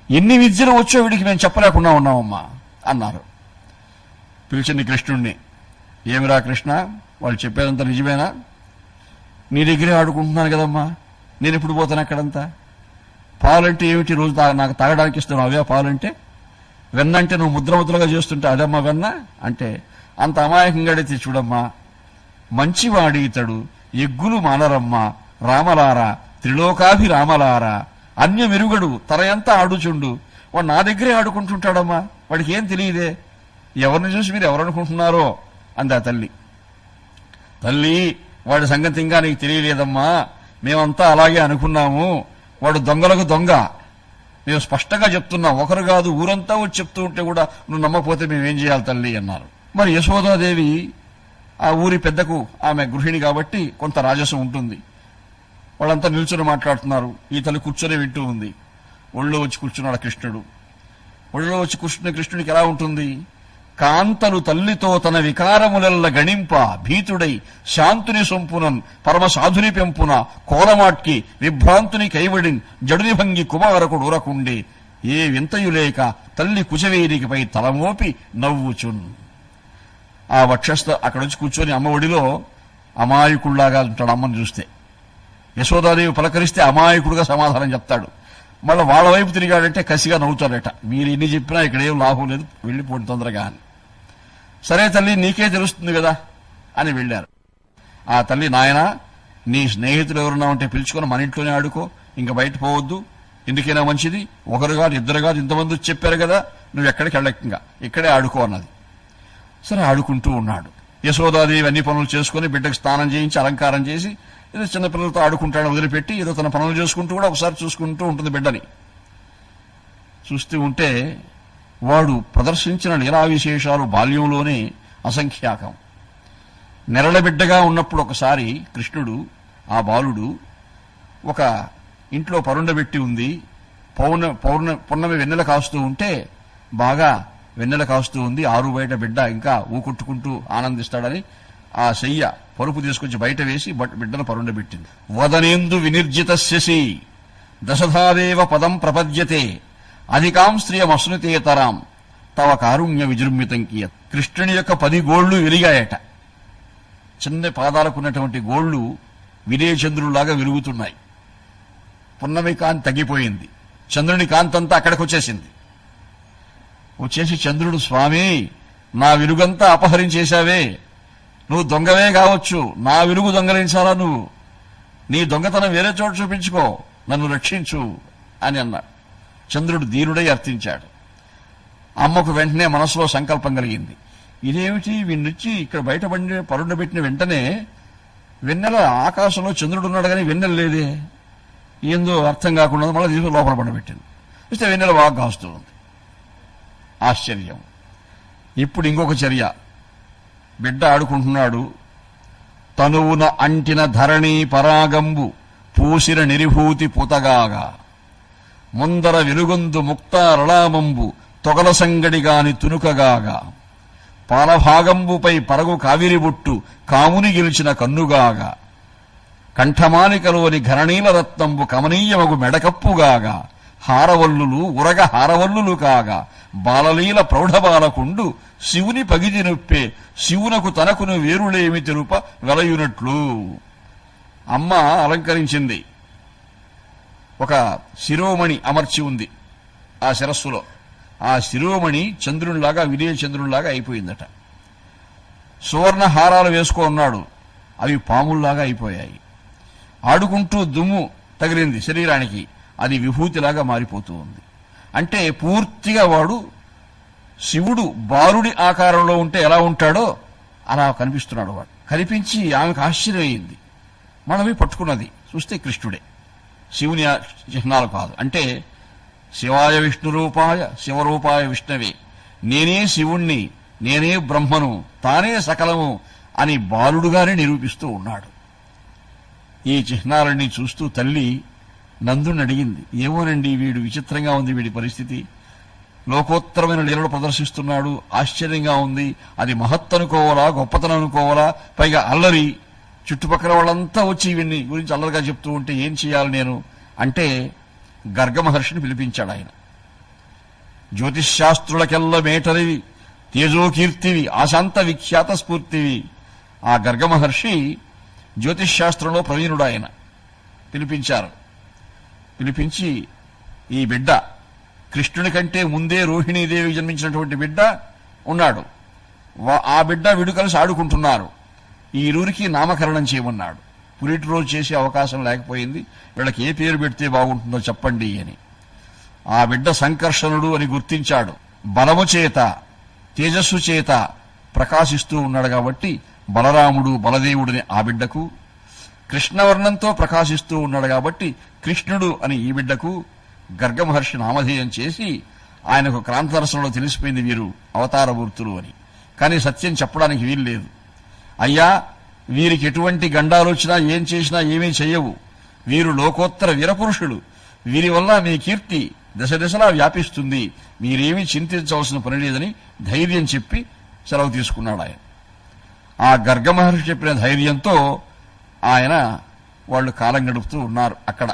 ఎన్ని విద్యలు వచ్చో వీడికి మేము చెప్పలేకుండా ఉన్నామమ్మా అన్నారు. పిలిచింది కృష్ణుణ్ణి. ఏమిరా కృష్ణ, వాళ్ళు చెప్పేదంతా నిజమేనా? నీ దగ్గరే ఆడుకుంటున్నాను కదమ్మా, నేను ఎప్పుడు పోతాను అక్కడంతా? పాలంటే ఏమిటి, రోజు నాకు తాగడానికి ఇస్తాను అవే పాలంటే? వెన్నంటే నువ్వు ముద్రముద్రగా చేస్తుంటే అదమ్మా వెన్న అంటే? అంత అమాయకంగా అడిగితే చూడమ్మా, మంచివాడి ఇతడు ఎగ్గులు మానరమ్మా రామలారా త్రిలోకాభిరామలారా, అన్యమెరుగడు తరయంతా ఆడుచుండు. వాడు నా దగ్గరే ఆడుకుంటుంటాడమ్మా, వాడికి ఏం తెలియదే, ఎవరిని చూసి మీరు ఎవరనుకుంటున్నారో అంది ఆ తల్లి. తల్లి వాడి సంగతి ఇంకా నీకు తెలియలేదమ్మా, మేమంతా అలాగే అనుకున్నాము. వాడు దొంగలకు దొంగ, మేము స్పష్టంగా చెప్తున్నాం. ఒకరు కాదు ఊరంతా వచ్చి చెప్తూ ఉంటే కూడా నువ్వు నమ్మకపోతే మేమేం చేయాలి తల్లి అన్నారు. మరి యశోదాదేవి ఆ ఊరి పెద్దకు, ఆమె గృహిణి కాబట్టి కొంత రాజసం ఉంటుంది. వాళ్ళంతా నిల్చొని మాట్లాడుతున్నారు, ఈ తల్లి కూర్చొని వింటూ ఉంది. ఒళ్ళో వచ్చి కూర్చున్నాడు కృష్ణుడు. ఒళ్ళో వచ్చి కూర్చున్న కృష్ణుడికి ఎలా ఉంటుంది? కాంతలు తల్లితో తన వికారములెల్ల గణింప భీతుడై శాంతుని సొంపునన్ పరమ సాధుని పెంపున కోలమాట్కి విభ్రాంతుని కైవడిన్ జడుని భంగి కుమారకుడు ఊరకుండే ఏ వింతయులేక తల్లి కుచవేదికపై తలమోపి నవ్వుచున్. ఆ వక్షస్థ అక్కడొచ్చి కూర్చొని అమ్మ ఒడిలో అమాయకుళ్లాగా ఉంటాడు. అమ్మని చూస్తే యశోదాదేవి పలకరిస్తే అమాయకుడుగా సమాధానం చెప్తాడు. మళ్ళీ వాళ్ళ వైపు తిరిగాడంటే కసిగా నవ్వుతాడట. మీరు ఎన్ని చెప్పినా ఇక్కడేం లాభం లేదు, వెళ్ళిపోండి తొందరగా అని. సరే తల్లి నీకే తెలుస్తుంది కదా అని వెళ్ళారు. ఆ తల్లి, నాయన నీ స్నేహితులు ఎవరున్నా ఉంటే పిలుచుకొని మన ఇంట్లోనే ఆడుకో, ఇంకా బయట పోవద్దు, ఎందుకైనా మంచిది. ఒకరు కాదు ఇద్దరు కాదు ఇంతమంది చెప్పారు కదా, నువ్వు ఎక్కడికి వెళ్ళకుండా ఇక్కడే ఆడుకో అన్నది. సరే ఆడుకుంటూ ఉన్నాడు. యశోదాదేవి అన్ని పనులు చేసుకుని బిడ్డకు స్నానం చేయించి అలంకారం చేసి ఏదో చిన్నపిల్లలతో ఆడుకుంటాడు వదిలిపెట్టి ఏదో తన పనులు చేసుకుంటూ కూడా ఒకసారి చూసుకుంటూ ఉంటుంది బిడ్డని. చూస్తూ ఉంటే వాడు ప్రదర్శించిన లీలా విశేషాలు బాల్యంలోనే అసంఖ్యాకం. నెరళ బిడ్డగా ఉన్నప్పుడు ఒకసారి కృష్ణుడు, ఆ బాలుడు ఒక ఇంట్లో పరుండబెట్టి ఉంది. పున్నమి వెన్నెల కాస్తూ ఉంటే బాగా వెన్నెల కాస్తూ ఉంది. ఆరు బయట బిడ్డ ఇంకా ఊకొట్టుకుంటూ ఆనందిస్తాడని ఆ శయ్య పరుపు తీసుకొచ్చి బయట వేసి బిడ్డను పరుండబెట్టింది. వదనేందు వినిర్జిత శశి దశధావేవ పదం ప్రపద్యతే అధికాం శ్రియమశ్నుతేతరాం తవ కారుణ్య విజృంభితం కియత్. కృష్ణుని యొక్క 10 గోళ్లు వెలిగాయట. చిన్న పాదాలకున్నటువంటి గోళ్లు విజయచంద్రులాగా వెలుగుతున్నాయి. పున్నమి కాంతి తగ్గిపోయింది. చంద్రుని కాంతంతా అక్కడికి వచ్చేసి చంద్రుడు, స్వామి నా వెలుగంతా అపహరించేశావే, నువ్వు దొంగవే కావచ్చు, నా వెలుగు దొంగలించాలా నువ్వు, నీ దొంగతనం వేరే చోట చూపించుకో, నన్ను రక్షించు అని అన్నాడు. చంద్రుడు దీనుడై అర్థించాడు. అమ్మకు వెంటనే మనసులో సంకల్పం కలిగింది, ఇదేమిటి వీణ్ణిచ్చి ఇక్కడ బయట పరుండబెట్టిన వెంటనే వెన్నెల ఆకాశంలో చంద్రుడున్నాడు కానీ వెన్నెల లేదే, ఏందో అర్థం కాకుండా మళ్ళీ తీసుకుని లోపల పండబెట్టింది. ఇస్తే వెన్నెల బాగా కాస్తూ ఉంది. ఆశ్చర్యం. ఇప్పుడు ఇంకొక చర్య. బిడ్డ ఆడుకుంటున్నాడు. తనువున అంటిన ధరణి పరాగంబు పూసిన నిరిభూతి పుతగాగా ముందర వెలుగొందు ముక్తారళామంబు తొగల సంగడిగాని తునుకగాగా పాలభాగంబుపై పరగు కావిరిబుట్టు కాముని గెలిచిన కన్నుగాగా కంఠమానికలోని ఘననీల రత్నంబు కమనీయమగు మెడకప్పుగాగా హారవల్లులు ఉరగ హారవల్లులు కాగా బాలలీల ప్రౌఢబాలకుండు శివుని పగిది నొప్పే శివునకు తనకును వేరులేమి తెలుప వెలయునట్లు. అమ్మ అలంకరించింది. ఒక శిరోమణి అమర్చి ఉంది ఆ శిరస్సులో. ఆ శిరోమణి చంద్రునిలాగా విజయచంద్రునిలాగా అయిపోయిందట. సువర్ణ హారాలు వేసుకున్నాడు. అవి పాముల్లాగా అయిపోయాయి. ఆడుకుంటూ దుమ్ము తగిలింది శరీరానికి. అది విభూతిలాగా మారిపోతూ ఉంది. అంటే పూర్తిగా వాడు శివుడు బాలుడి ఆకారంలో ఉంటే ఎలా ఉంటాడో అలా కనిపిస్తున్నాడు. వాడు కనిపించి ఆమెకు ఆశ్చర్యమైంది. మనవి పట్టుకున్నది చూస్తే కృష్ణుడే, శివుని చిహ్నాలు కాదు. అంటే శివాయ విష్ణురూపాయ శివరూపాయ విష్ణవే, నేనే శివుణ్ణి, నేనే బ్రహ్మను, తానే సకలము అని బాలుడుగానే నిరూపిస్తూ ఉన్నాడు. ఈ చిహ్నాలన్నీ చూస్తూ తల్లి నందుని అడిగింది, ఏమోనండి వీడు విచిత్రంగా ఉంది, వీడి పరిస్థితి, లోకోత్తరమైన లీలలు ప్రదర్శిస్తున్నాడు, ఆశ్చర్యంగా ఉంది, అది మహత్తనుకోవాలా గొప్పతనం అనుకోవాలా, పైగా అల్లరి, చుట్టుపక్కల వాళ్ళంతా వచ్చి వీడిని గురించి అల్లరిగా చెప్తూ ఉంటే ఏం చేయాలి నేను అంటే గర్గ మహర్షిని పిలిపించాడు ఆయన. జ్యోతిశాస్త్రులకెల్ల మేటరివి తేజోకీర్తివి ఆశాంత విఖ్యాత స్ఫూర్తివి. ఆ గర్గ మహర్షి జ్యోతిశాస్త్రంలో ప్రవీణుడు. ఆయన పిలిపించారు. పిలిపించి ఈ బిడ్డ కృష్ణుని కంటే ముందే రోహిణీదేవి జన్మించినటువంటి బిడ్డ ఉన్నాడు, ఆ బిడ్డ వీడు కలిసి ఆడుకుంటున్నారు, ఈ ఇరువురికి నామకరణం చేయమన్నాడు. పురిటి రోజు చేసే అవకాశం లేకపోయింది, వీళ్ళకి ఏ పేరు పెడితే బాగుంటుందో చెప్పండి అని. ఆ బిడ్డ సంకర్షణుడు అని గుర్తించాడు. బలము చేత తేజస్సు చేత ప్రకాశిస్తూ ఉన్నాడు కాబట్టి బలరాముడు బలదేవుడిని ఆ బిడ్డకు, కృష్ణవర్ణంతో ప్రకాశిస్తూ ఉన్నాడు కాబట్టి కృష్ణుడు అని ఈ బిడ్డకు గర్గ మహర్షి నామధేయం చేసి ఆయనకు క్రాంతదర్శనంలో తెలిసిపోయింది వీరు అవతారమూర్తులు అని. కానీ సత్యం చెప్పడానికి వీల్లేదు. అయ్యా వీరికి ఎటువంటి గండాలు వచ్చినా ఏం చేసినా ఏమీ చెయ్యవు, వీరు లోకోత్తర వీరపురుషులు, వీరి వల్ల మీ కీర్తి దశ దశలా వ్యాపిస్తుంది, మీరేమీ చింతించవలసిన పని లేదని ధైర్యం చెప్పి సెలవు తీసుకున్నాడు ఆయన. ఆ గర్గ మహర్షి చెప్పిన ధైర్యంతో ఆయన వాళ్ళు కాలం గడుపుతూ ఉన్నారు అక్కడ.